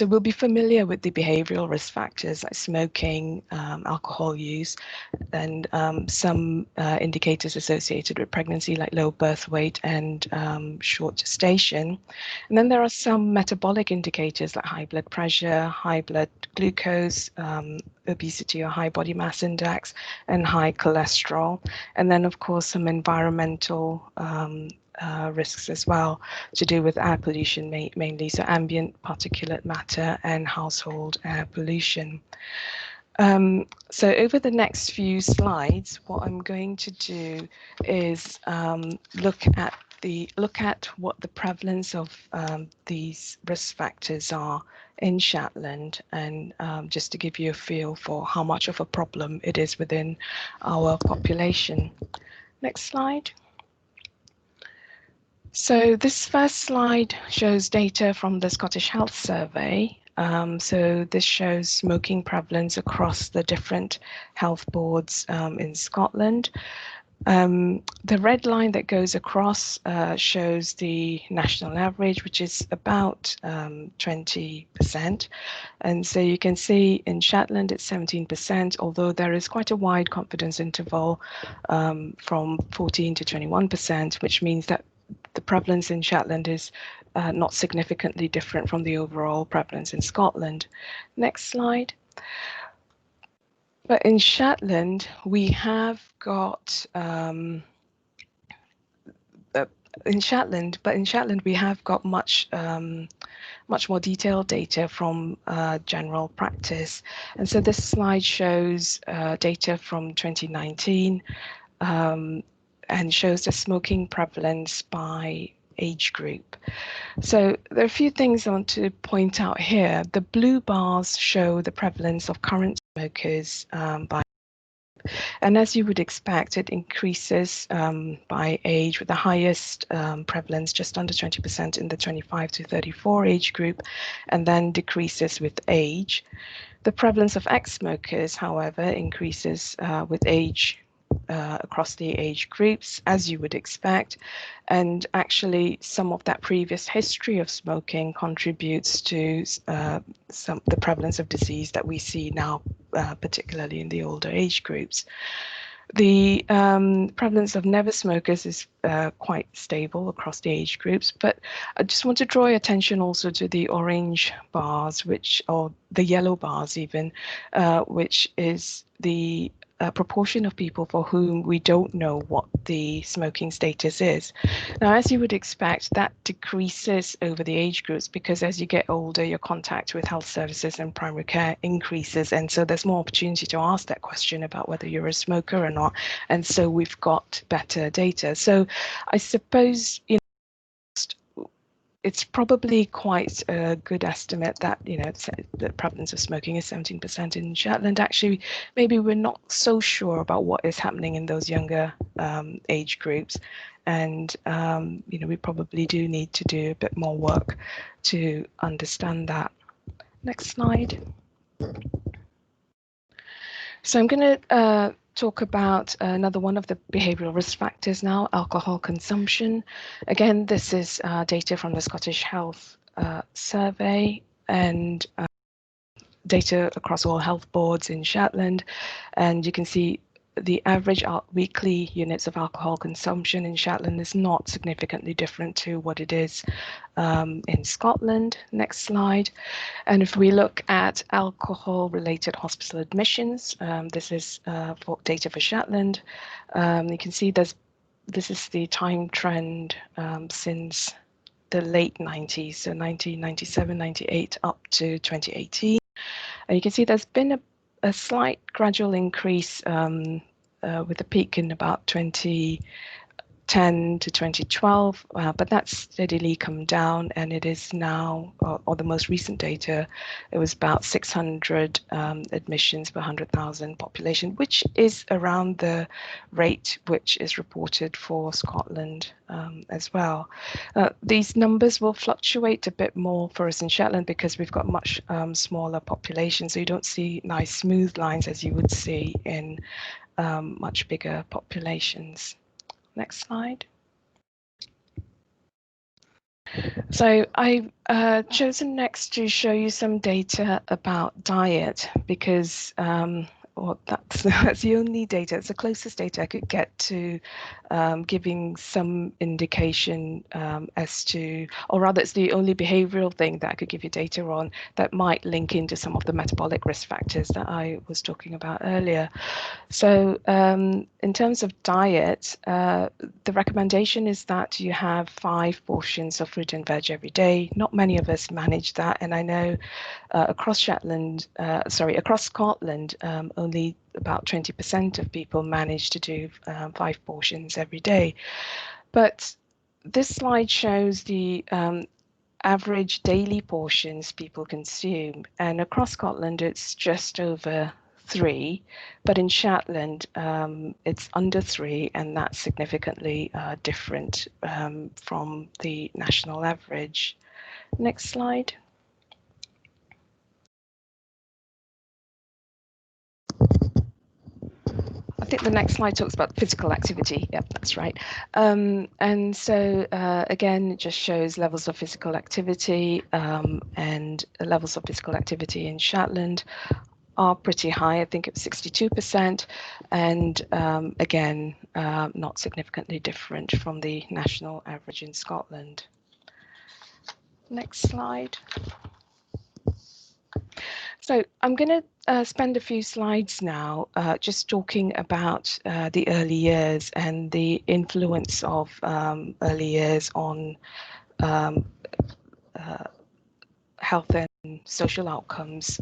Speaker 4: we'll be familiar with the behavioral risk factors like smoking, alcohol use, and some indicators associated with pregnancy like low birth weight weight and short gestation. And then there are some metabolic indicators like high blood pressure, high blood glucose, obesity or high body mass index, and high cholesterol. And then, of course, some environmental risks as well to do with air pollution mainly, so ambient particulate matter and household air pollution. So over the next few slides, what I'm going to do is look at what the prevalence of these risk factors are in Shetland, and just to give you a feel for how much of a problem it is within our population. Next slide. So this first slide shows data from the Scottish Health Survey. So this shows smoking prevalence across the different health boards in Scotland. The red line that goes across shows the national average, which is about 20%. And so you can see in Shetland it's 17%, although there is quite a wide confidence interval from 14 to 21%, which means that the prevalence in Shetland is not significantly different from the overall prevalence in Scotland. Next slide. But in Shetland, we have got we have got much more detailed data from general practice. And so this slide shows data from 2019 and shows the smoking prevalence by age group. So there are a few things I want to point out here. The blue bars show the prevalence of current smokers by, and as you would expect, it increases by age, with the highest prevalence just under 20% in the 25 to 34 age group, and then decreases with age. The prevalence of ex-smokers, however, increases with age across the age groups, as you would expect, and actually some of that previous history of smoking contributes to the prevalence of disease that we see now, particularly in the older age groups. The prevalence of never smokers is quite stable across the age groups, but I just want to draw your attention also to the orange bars, or the yellow bars even, which is the proportion of people for whom we don't know what the smoking status is. Now, as you would expect, that decreases over the age groups because as you get older, your contact with health services and primary care increases. And so there's more opportunity to ask that question about whether you're a smoker or not. And so we've got better data. So I suppose, it's probably quite a good estimate that, the prevalence of smoking is 17% in Shetland. Actually, maybe we're not so sure about what is happening in those younger age groups. And, we probably do need to do a bit more work to understand that. Next slide. So I'm going to talk about another one of the behavioural risk factors now, alcohol consumption. Again, this is data from the Scottish Health Survey and data across all health boards in Shetland. And you can see the average weekly units of alcohol consumption in Shetland is not significantly different to what it is in Scotland. Next slide. And if we look at alcohol-related hospital admissions, this is for data for Shetland. You can see this is the time trend since the late 90s, so 1997, 98 up to 2018. And you can see there's been a slight gradual increase with a peak in about 2010 to 2012, but that's steadily come down, and it is now, or the most recent data, it was about 600 admissions per 100,000 population, which is around the rate which is reported for Scotland as well. These numbers will fluctuate a bit more for us in Shetland because we've got much smaller population, so you don't see nice smooth lines as you would see in much bigger populations. Next slide. So I've chosen next to show you some data about diet because that's the only data, it's the closest data I could get to giving some indication as to, or rather it's the only behavioral thing that I could give you data on that might link into some of the metabolic risk factors that I was talking about earlier. So in terms of diet, the recommendation is that you have 5 portions of fruit and veg every day. Not many of us manage that, and I know across Scotland, only about 20% of people manage to do 5 portions every day. But this slide shows the average daily portions people consume, and across Scotland it's just over 3, but in Shetland it's under 3, and that's significantly different from the national average. Next slide. I think the next slide talks about physical activity. Yep, that's right. And so again, it just shows levels of physical activity, and levels of physical activity in Shetland are pretty high. I think it's 62%, and again, not significantly different from the national average in Scotland. Next slide. So I'm going to spend a few slides now just talking about the early years and the influence of early years on health and social outcomes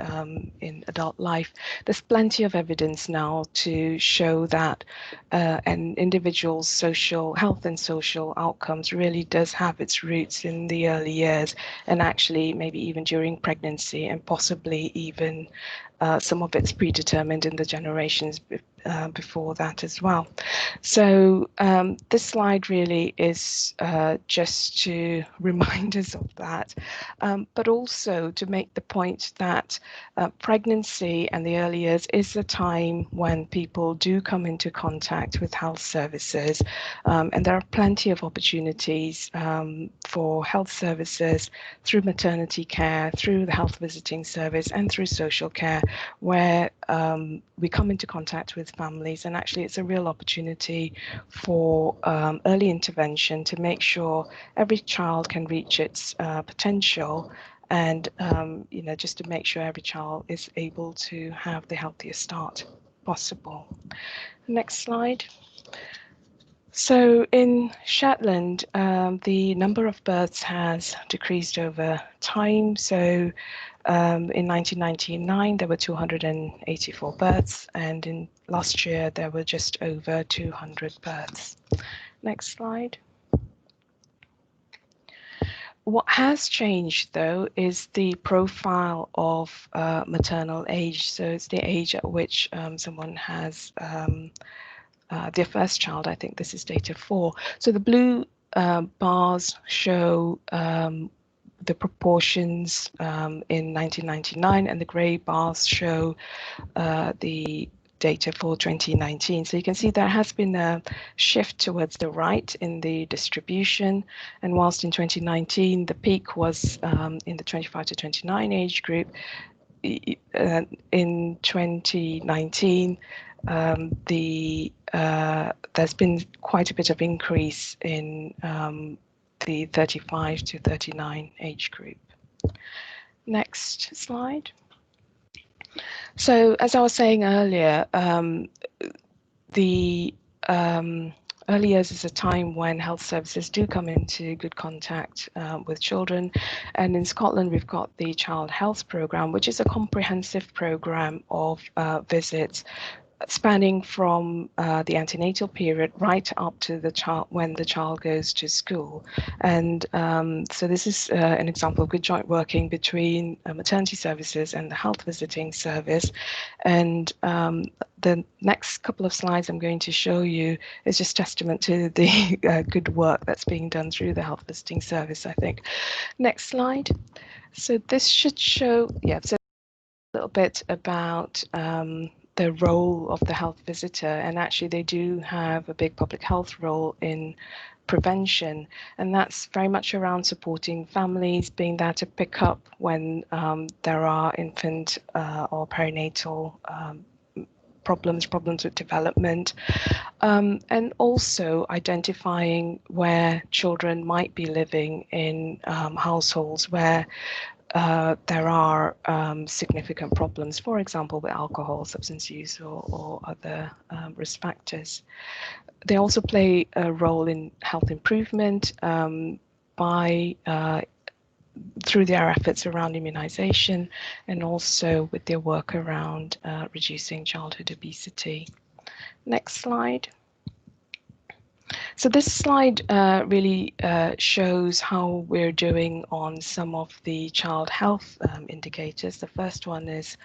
Speaker 4: in adult life. There's plenty of evidence now to show that an individual's social health and social outcomes really does have its roots in the early years, and actually maybe even during pregnancy, and possibly even some of it's predetermined in the generations before that as well. So this slide really is just to remind us of that, but also to make the point that pregnancy and the early years is a time when people do come into contact with health services, and there are plenty of opportunities for health services through maternity care, through the health visiting service, and through social care, where we come into contact with families, and actually it's a real opportunity for early intervention to make sure every child can reach its potential, and you know, just to make sure every child is able to have the healthiest start possible. Next slide. So in Shetland, the number of births has decreased over time. So in 1999, there were 284 births, and in last year, there were just over 200 births. Next slide. What has changed, though, is the profile of maternal age. So it's the age at which someone has their first child. I think this is data 4. So the blue bars show the proportions in 1999, and the grey bars show the data for 2019. So you can see there has been a shift towards the right in the distribution, and whilst in 2019 the peak was in the 25 to 29 age group, in 2019 there's been quite a bit of increase in the 35 to 39 age group. Next slide. So as I was saying earlier, the early years is a time when health services do come into good contact with children, and in Scotland we've got the Child Health Programme, which is a comprehensive programme of visits spanning from the antenatal period right up to the child when the child goes to school. And so this is an example of good joint working between maternity services and the health visiting service. And the next couple of slides I'm going to show you is just testament to the good work that's being done through the health visiting service, I think. Next slide. So this should show, so a little bit about the role of the health visitor, and actually they do have a big public health role in prevention, and that's very much around supporting families, being there to pick up when there are infant or perinatal problems with development, and also identifying where children might be living in households where there are significant problems, for example, with alcohol, substance use, or other risk factors. They also play a role in health improvement by through their efforts around immunization, and also with their work around reducing childhood obesity. Next slide. So this slide really shows how we're doing on some of the child health indicators. The first one is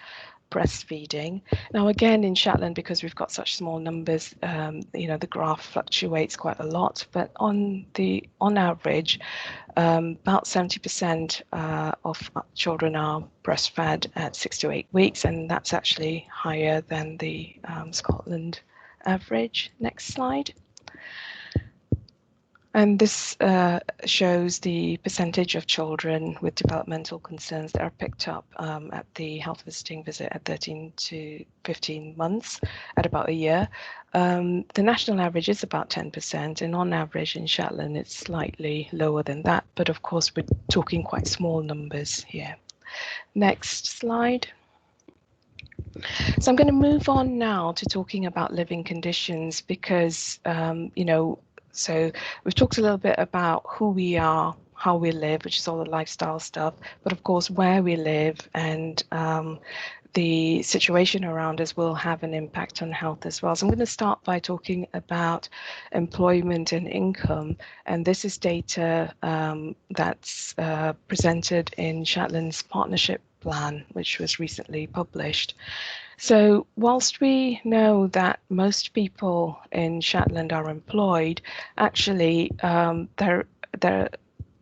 Speaker 4: breastfeeding. Now, again, in Shetland, because we've got such small numbers, the graph fluctuates quite a lot, but on average, about 70% of children are breastfed at 6 to 8 weeks, and that's actually higher than the Scotland average. Next slide. And this shows the percentage of children with developmental concerns that are picked up at the health visiting visit at 13 to 15 months, at about a year. The national average is about 10%, and on average in Shetland it's slightly lower than that, but of course we're talking quite small numbers here. Next slide. So I'm going to move on now to talking about living conditions, because so we've talked a little bit about who we are, how we live, which is all the lifestyle stuff, but of course where we live and the situation around us will have an impact on health as well. So I'm going to start by talking about employment and income, and this is data that's presented in Shetland's partnership plan, which was recently published. So whilst we know that most people in Shetland are employed, actually their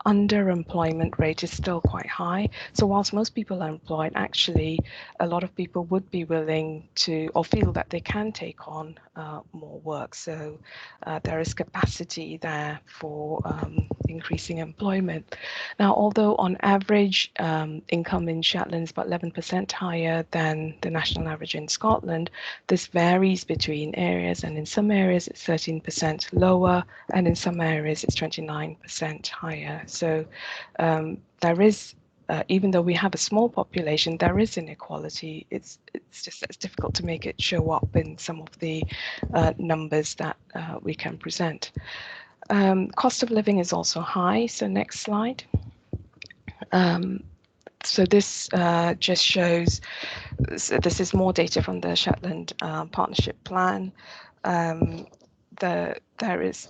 Speaker 4: underemployment rate is still quite high. So whilst most people are employed, actually a lot of people would be willing to, or feel that they can take on more work. So there is capacity there for increasing employment. Now, although on average income in Shetland is about 11% higher than the national average in Scotland, this varies between areas, and in some areas it's 13% lower, and in some areas it's 29% higher. So there is, even though we have a small population, there is inequality. It's just it's difficult to make it show up in some of the numbers that we can present. Cost of living is also high. So next slide. So this just shows, so this is more data from the Shetland Partnership Plan. There is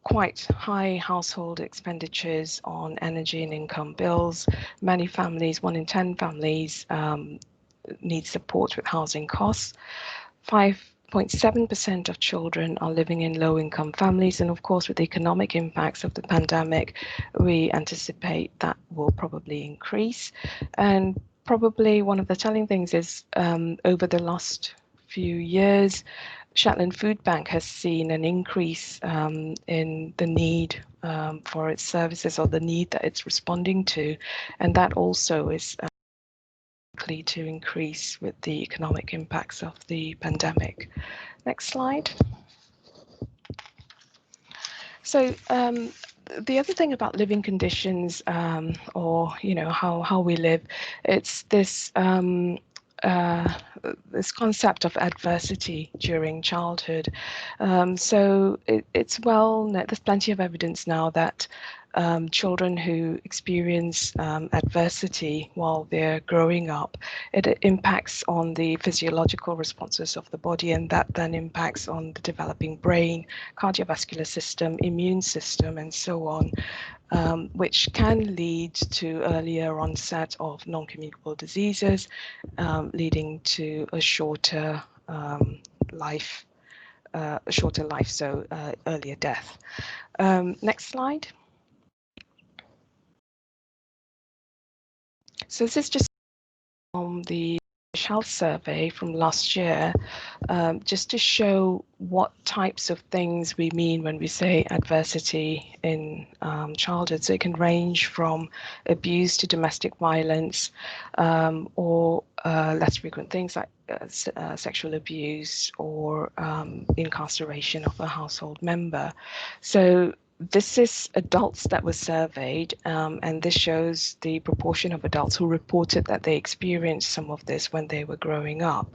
Speaker 4: quite high household expenditures on energy and income bills. Many families, 1 in 10 families, need support with housing costs. 5.7% of children are living in low-income families, and of course with the economic impacts of the pandemic, we anticipate that will probably increase. And probably one of the telling things is over the last few years, Shetland Food Bank has seen an increase in the need for its services, or the need that it's responding to, and that also is likely to increase with the economic impacts of the pandemic. Next slide. So the other thing about living conditions, or how we live, it's this this concept of adversity during childhood. So it's there's plenty of evidence now that children who experience adversity while they're growing up, it impacts on the physiological responses of the body, and that then impacts on the developing brain, cardiovascular system, immune system, and so on, which can lead to earlier onset of non-communicable diseases, leading to a shorter life, so earlier death. Next slide. So this is just from the health survey from last year, just to show what types of things we mean when we say adversity in childhood. So it can range from abuse to domestic violence, or less frequent things like sexual abuse or incarceration of a household member. So this is adults that were surveyed, and this shows the proportion of adults who reported that they experienced some of this when they were growing up.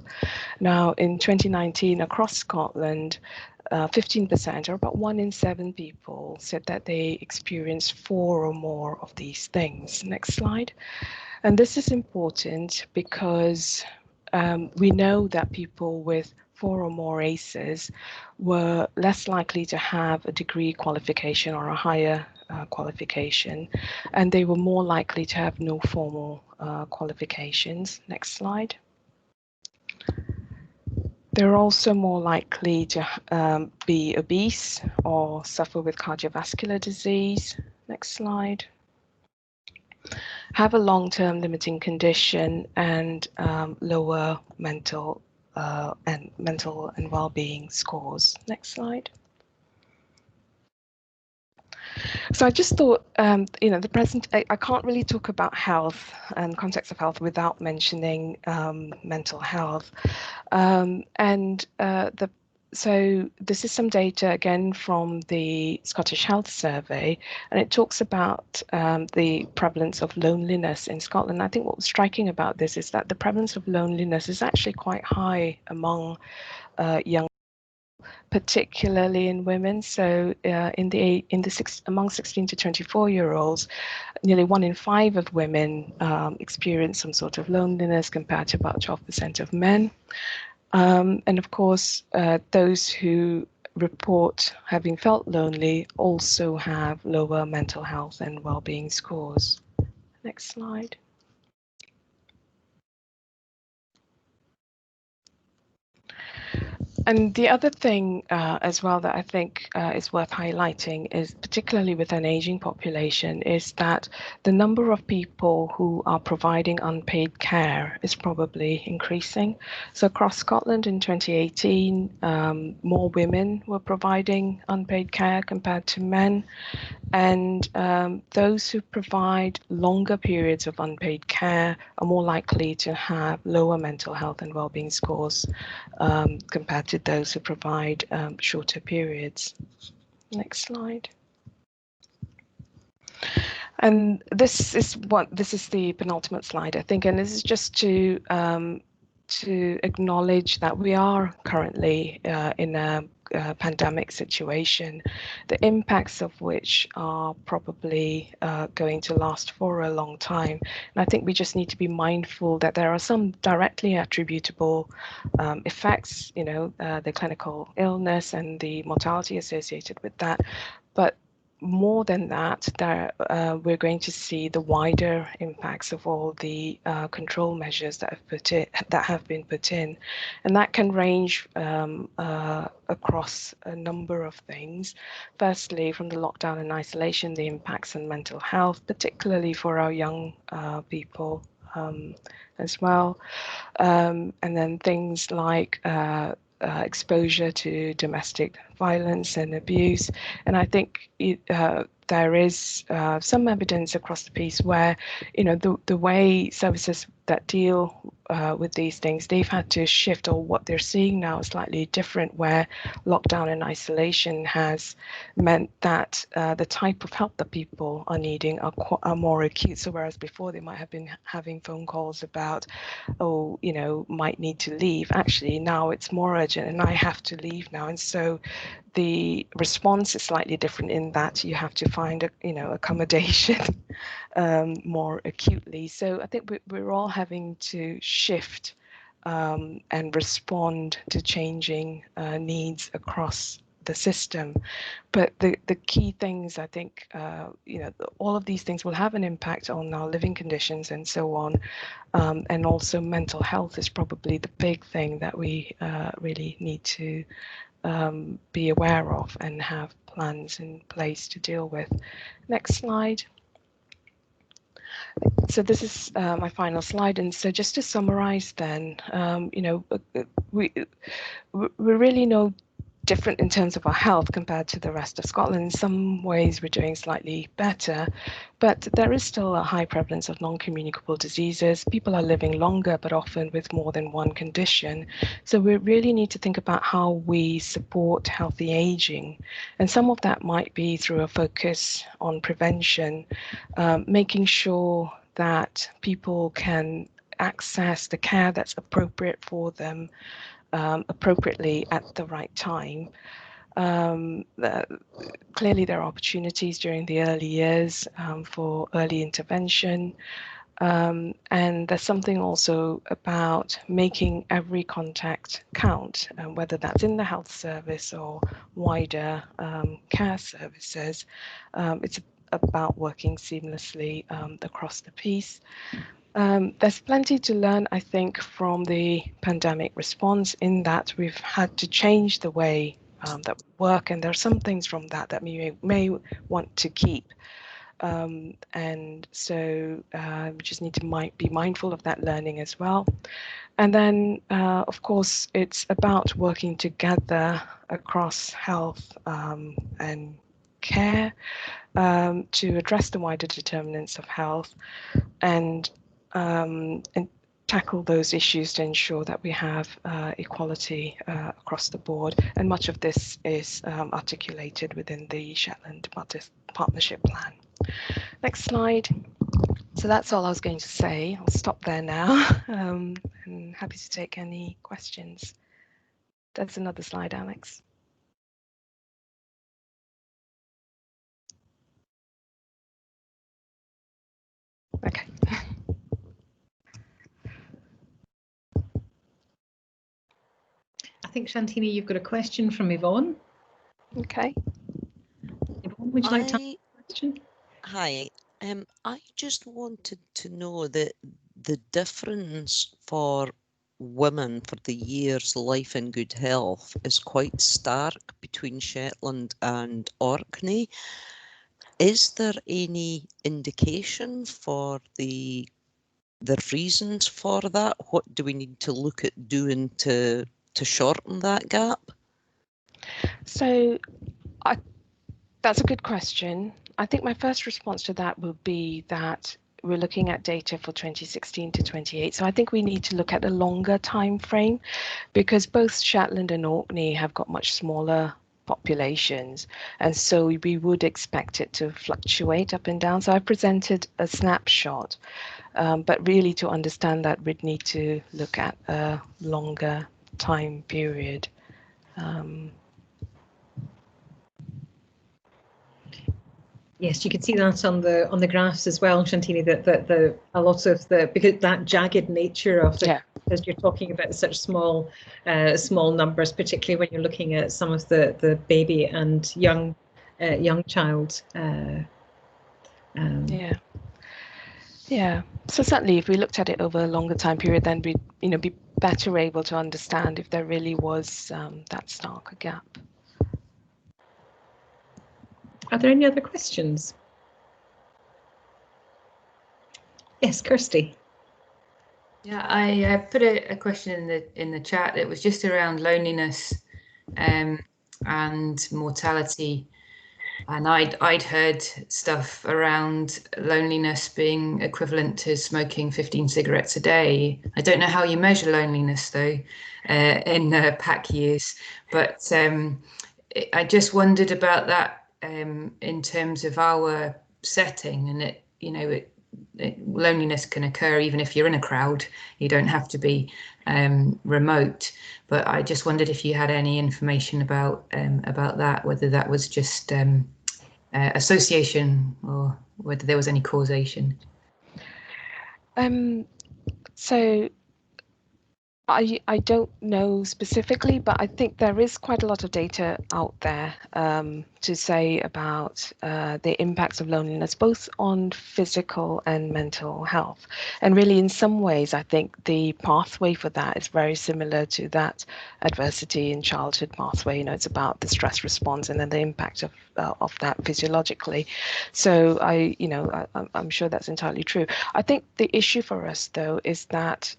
Speaker 4: Now, in 2019, across Scotland, 15%, or about 1 in 7 people, said that they experienced 4 or more of these things. Next slide. And this is important because we know that people with 4 or more ACEs were less likely to have a degree qualification or a higher qualification, and they were more likely to have no formal qualifications. Next slide. They're also more likely to be obese or suffer with cardiovascular disease. Next slide. Have a long-term limiting condition and lower mental and well-being scores. Next slide. So I just thought, I can't really talk about health and context of health without mentioning mental health. So this is some data again from the Scottish Health Survey, and it talks about the prevalence of loneliness in Scotland. I think what was striking about this is that the prevalence of loneliness is actually quite high among young, particularly in women. So among 16 to 24-year-olds, nearly 1 in 5 of women experience some sort of loneliness, compared to about 12% of men. And of course, those who report having felt lonely also have lower mental health and well-being scores. Next slide. And the other thing as well that I think is worth highlighting is, particularly with an aging population, is that the number of people who are providing unpaid care is probably increasing. So across Scotland in 2018, more women were providing unpaid care compared to men. And those who provide longer periods of unpaid care are more likely to have lower mental health and well-being scores compared to those who provide shorter periods. Next slide. And this is the penultimate slide, I think, and this is just to acknowledge that we are currently in a pandemic situation, the impacts of which are probably going to last for a long time. And I think we just need to be mindful that there are some directly attributable effects, the clinical illness and the mortality associated with that. But more than that, we're going to see the wider impacts of all the control measures that have been put in, and that can range across a number of things. Firstly, from the lockdown and isolation, the impacts on mental health, particularly for our young people as well, and then things like exposure to domestic violence and abuse. And I think there is some evidence across the piece where, the way services that deal with these things, they've had to shift, or what they're seeing now is slightly different, where lockdown and isolation has meant that the type of help that people are needing are more acute. So whereas before they might have been having phone calls about, might need to leave, actually now it's more urgent and I have to leave now. And so the response is slightly different in that you have to find accommodation more acutely. So I think we're all having to shift and respond to changing needs across the system. But the key things, I think, all of these things will have an impact on our living conditions and so on. And also mental health is probably the big thing that we really need to be aware of and have plans in place to deal with. Next slide. So this is my final slide, and so just to summarize then, we really different in terms of our health compared to the rest of Scotland. In some ways, we're doing slightly better, but there is still a high prevalence of non-communicable diseases. People are living longer, but often with more than one condition. So we really need to think about how we support healthy aging. And some of that might be through a focus on prevention, making sure that people can access the care that's appropriate for them appropriately at the right time. Clearly, there are opportunities during the early years for early intervention. And there's something also about making every contact count, whether that's in the health service or wider care services. It's about working seamlessly across the piece. There's plenty to learn, I think, from the pandemic response in that we've had to change the way that we work, and there are some things from that that we may want to keep. And so we just need to be mindful of that learning as well. And then, of course, it's about working together across health and care to address the wider determinants of health and tackle those issues to ensure that we have equality across the board. And much of this is articulated within the Shetland Partnership Plan. Next slide. So that's all I was going to say. I'll stop there now. And happy to take any questions. That's another slide, Alex. Okay.
Speaker 1: I think, Shantini, you've got a question from Yvonne.
Speaker 4: Okay.
Speaker 1: Yvonne, would you like to ask a question?
Speaker 6: Hi. I just wanted to know that the difference for women for the years life in good health is quite stark between Shetland and Orkney. Is there any indication for the reasons for that? What do we need to look at doing to shorten that gap?
Speaker 4: So that's a good question. I think my first response to that will be that we're looking at data for 2016 to 28. So I think we need to look at a longer time frame because both Shetland and Orkney have got much smaller populations. And so we would expect it to fluctuate up and down. So I presented a snapshot, but really to understand that we'd need to look at a longer time period.
Speaker 1: Yes, you can see that on the graphs as well, Shantini, that a lot of because that jagged nature of the, as you're talking about such small numbers, particularly when you're looking at some of the baby and young child.
Speaker 4: Yeah. So certainly, if we looked at it over a longer time period, then we'd be better able to understand if there really was that stark gap.
Speaker 1: Are there any other questions? Yes, Kirsty.
Speaker 7: Yeah, I put a question in the chat. It was just around loneliness and mortality, and I'd heard stuff around loneliness being equivalent to smoking 15 cigarettes a day. I don't know how you measure loneliness though in pack years, but I just wondered about that. In terms of our setting, and loneliness can occur even if you're in a crowd. You don't have to be remote. But I just wondered if you had any information about that, whether that was just association or whether there was any causation.
Speaker 4: So I don't know specifically, but I think there is quite a lot of data out there to say about the impacts of loneliness, both on physical and mental health. And really, in some ways, I think the pathway for that is very similar to that adversity in childhood pathway. It's about the stress response and then the impact of that physiologically. So I'm sure that's entirely true. I think the issue for us, though, is that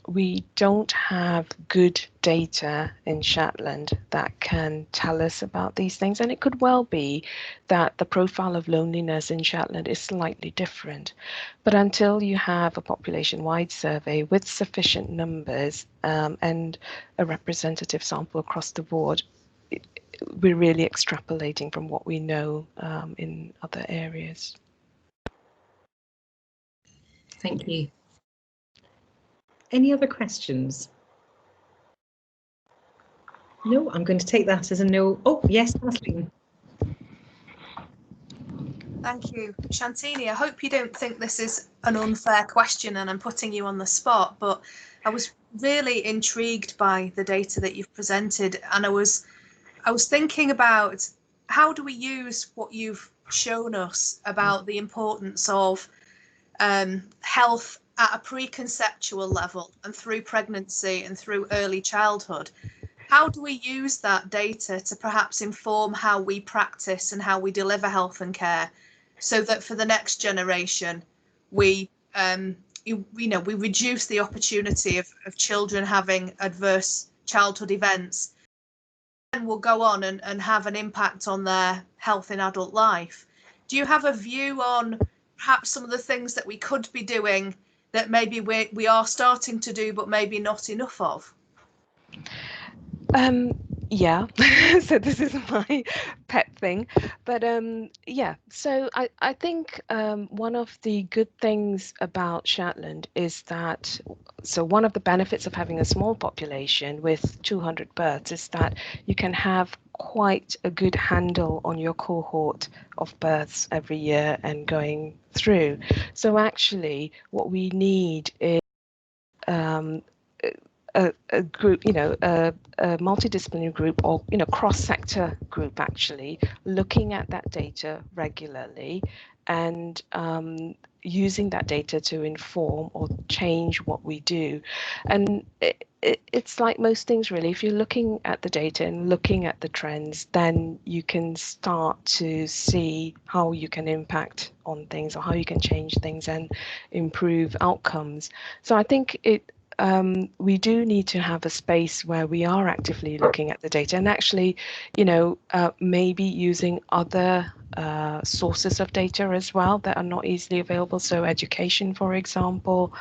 Speaker 4: we don't have good data in Shetland that can tell us about these things. And it could well be that the profile of loneliness in Shetland is slightly different. But until you have a population-wide survey with sufficient numbers and a representative sample across the board, we're really extrapolating from what we know in other areas.
Speaker 7: Thank you.
Speaker 1: Any other questions? No, I'm going to take that as a no. Oh, yes, Kathleen.
Speaker 3: Thank you. Shantini, I hope you don't think this is an unfair question and I'm putting you on the spot, but I was really intrigued by the data that you've presented, and I was thinking about how do we use what you've shown us about the importance of health at a preconceptual level and through pregnancy and through early childhood. How do we use that data to perhaps inform how we practice and how we deliver health and care, so that for the next generation we we reduce the opportunity of children having adverse childhood events and will go on and have an impact on their health in adult life? Do you have a view on perhaps some of the things that we could be doing that maybe we are starting to do but maybe not enough of?
Speaker 4: Yeah, so this is my pet thing, but yeah, so I think one of the good things about Shetland is that, so one of the benefits of having a small population with 200 births is that you can have quite a good handle on your cohort of births every year and going through. So actually what we need is a group, a multidisciplinary group, or cross-sector group actually looking at that data regularly and using that data to inform or change what we do. And it's like most things really, if you're looking at the data and looking at the trends, then you can start to see how you can impact on things or how you can change things and improve outcomes. So I think we do need to have a space where we are actively looking at the data and actually, maybe using other sources of data as well that are not easily available. So education, for example,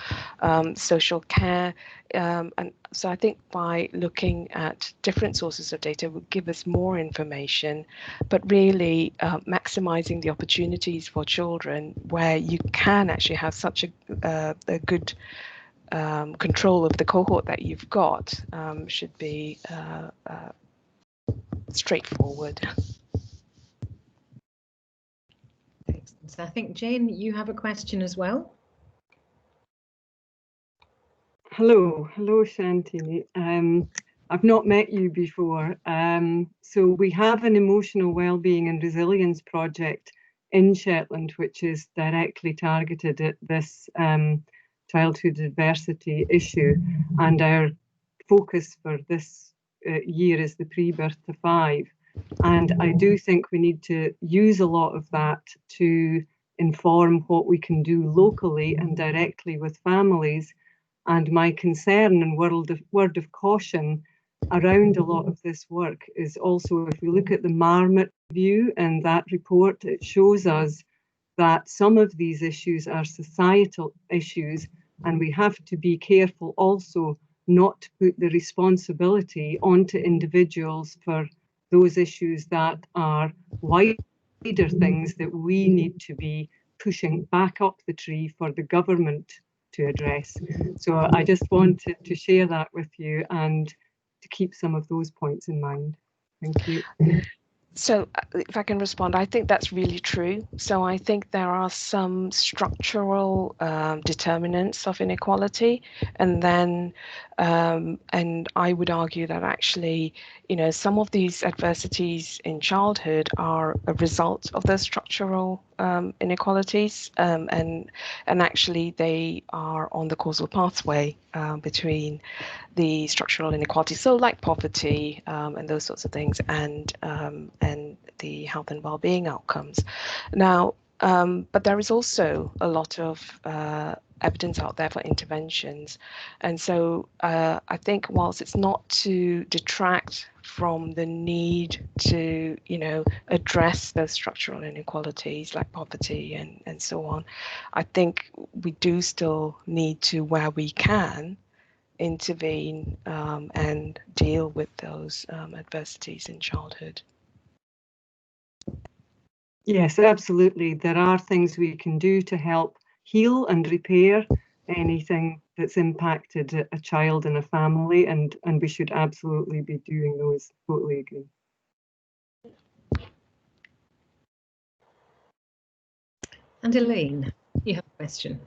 Speaker 4: social care. And so I think by looking at different sources of data will give us more information, but really maximizing the opportunities for children where you can actually have such a good control of the cohort that you've got should be straightforward.
Speaker 1: Excellent. So I think, Jane, you have a question as well.
Speaker 8: Hello, Shantini. I've not met you before. So we have an emotional wellbeing and resilience project in Shetland, which is directly targeted at this childhood adversity issue. And our focus for this year is the pre-birth to 5. And I do think we need to use a lot of that to inform what we can do locally and directly with families. And my concern and word of caution around a lot of this work is also, if we look at the Marmot review and that report, it shows us that some of these issues are societal issues, and we have to be careful also not to put the responsibility onto individuals for those issues that are wider things that we need to be pushing back up the tree for the government to address. So I just wanted to share that with you and to keep some of those points in mind. Thank you.
Speaker 4: So if I can respond, I think that's really true. So I think there are some structural determinants of inequality, and then and I would argue that actually, some of these adversities in childhood are a result of those structural inequalities, and actually they are on the causal pathway between the structural inequality, so like poverty and those sorts of things, and the health and well-being outcomes. Now, but there is also a lot of evidence out there for interventions. And so I think whilst it's not to detract from the need to, address those structural inequalities like poverty and so on, I think we do still need to, where we can, intervene and deal with those adversities in childhood.
Speaker 8: Yes, absolutely. There are things we can do to help heal and repair anything that's impacted a child and a family, and we should absolutely be doing those. Totally agree.
Speaker 1: And Elaine, you have a question.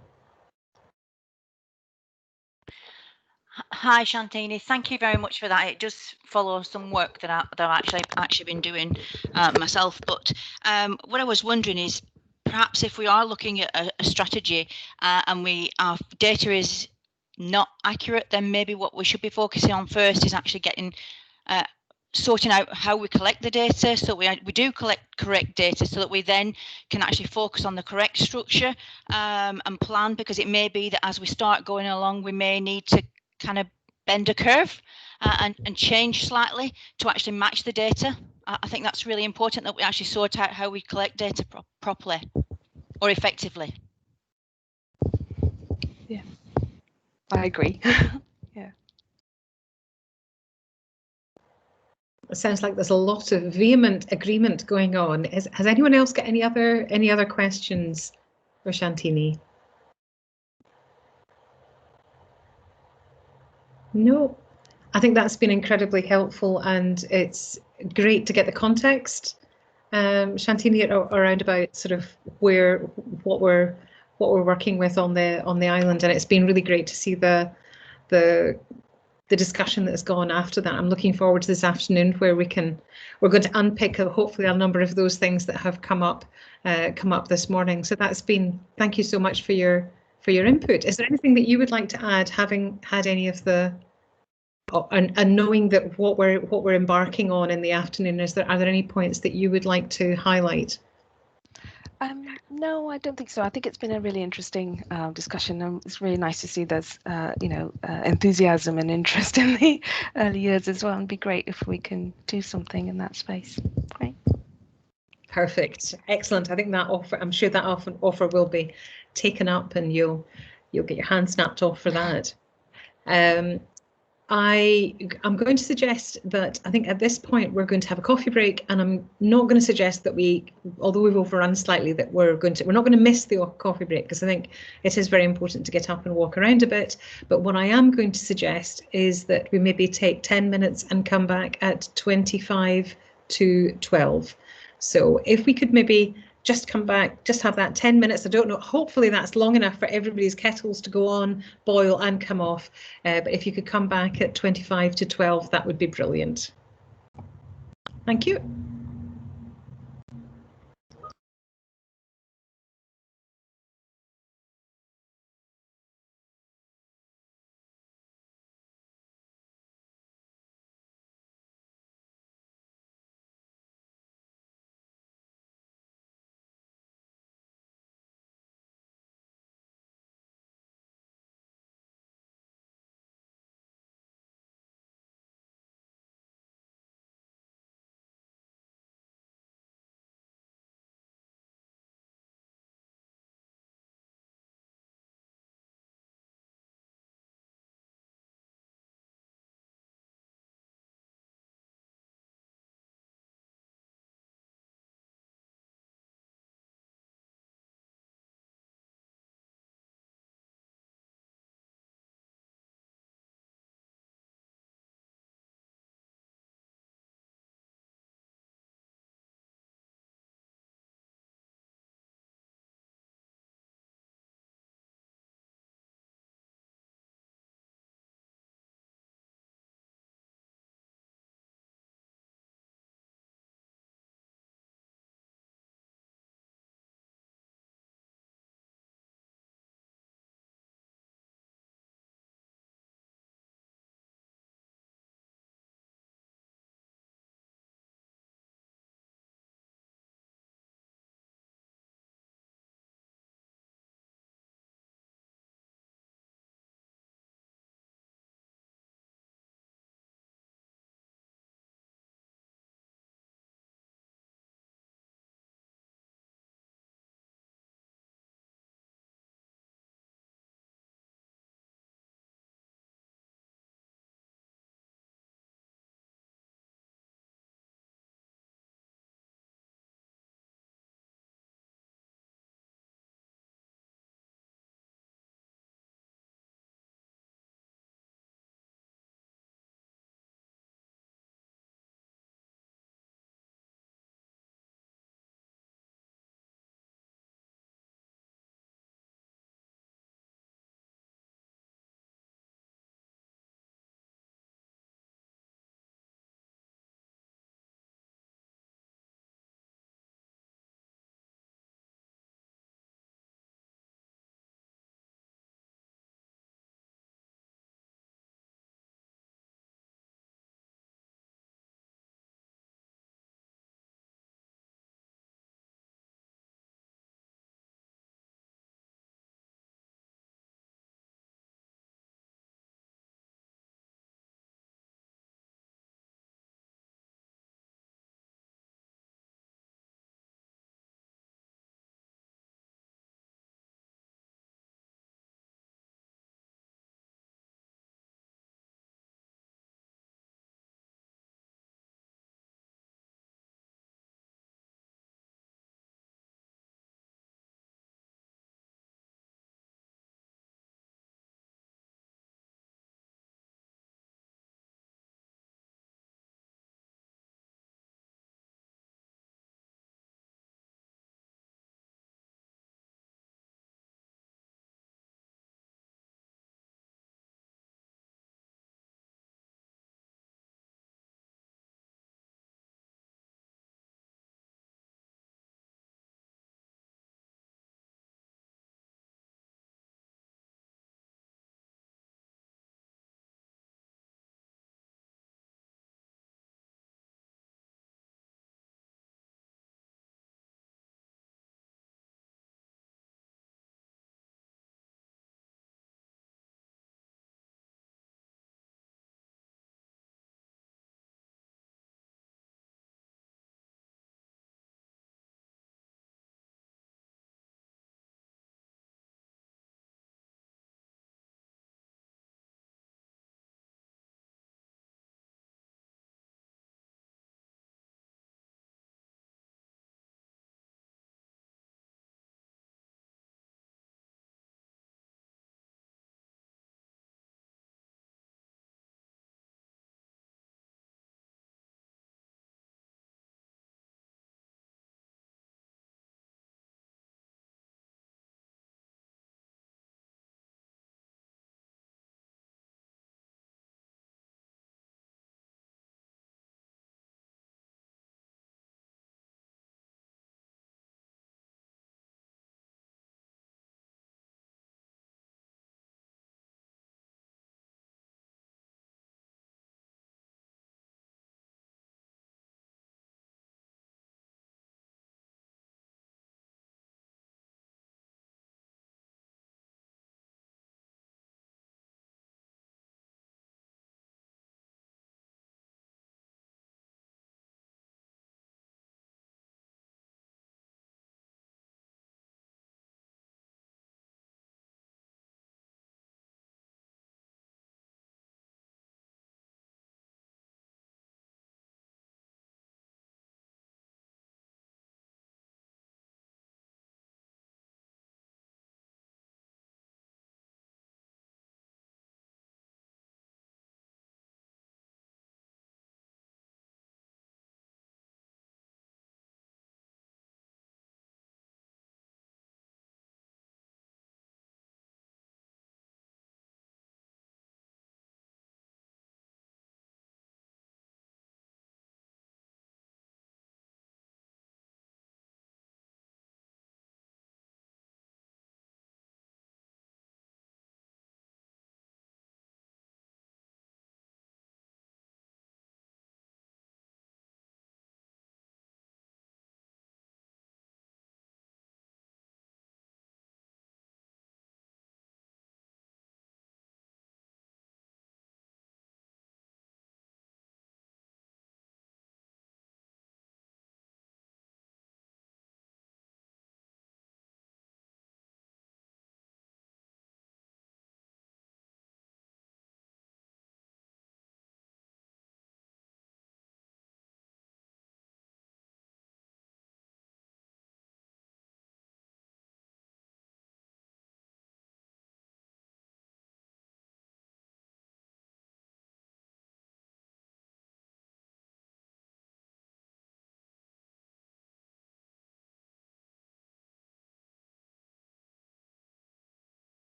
Speaker 5: Hi, Shantini. Thank you very much for that. It does follow some work that I've actually been doing myself. But what I was wondering is, perhaps if we are looking at a strategy and our data is not accurate, then maybe what we should be focusing on first is actually sorting out how we collect the data, so we do collect correct data, so that we then can actually focus on the correct structure and plan, because it may be that as we start going along, we may need to kind of bend a curve and change slightly to actually match the data. I think that's really important, that we actually sort out how we collect data properly or effectively.
Speaker 4: Yeah, I agree. Yeah.
Speaker 1: It sounds like there's a lot of vehement agreement going on. Has anyone else got any other questions for Shantini? No, I think that's been incredibly helpful, and it's great to get the context, Shantini, around about sort of what we're working with on the island, and it's been really great to see the discussion that has gone after that. I'm looking forward to this afternoon, where we're going to unpick hopefully a number of those things that have come up this morning. So thank you so much for your input. Is there anything that you would like to add, having had any of the and knowing that what we're embarking on in the afternoon? Are there any points that you would like to highlight?
Speaker 4: No, I don't think so. I think it's been a really interesting discussion, and it's really nice to see there's enthusiasm and interest in the early years as well. And it'd be great if we can do something in that space. Great.
Speaker 1: Perfect, excellent. I think that offer, I'm sure that offer will be taken up, and you'll get your hand snapped off for that. I'm going to suggest that I think at this point we're going to have a coffee break, and I'm not going to suggest that although we've overrun slightly, that we're not going to miss the coffee break, because I think it is very important to get up and walk around a bit. But what I am going to suggest is that we maybe take 10 minutes and come back at 25 to 12. So if we could maybe just come back, just have that 10 minutes. I don't know, hopefully that's long enough for everybody's kettles to go on, boil and come off. But if you could come back at 25 to 12, that would be brilliant. Thank you.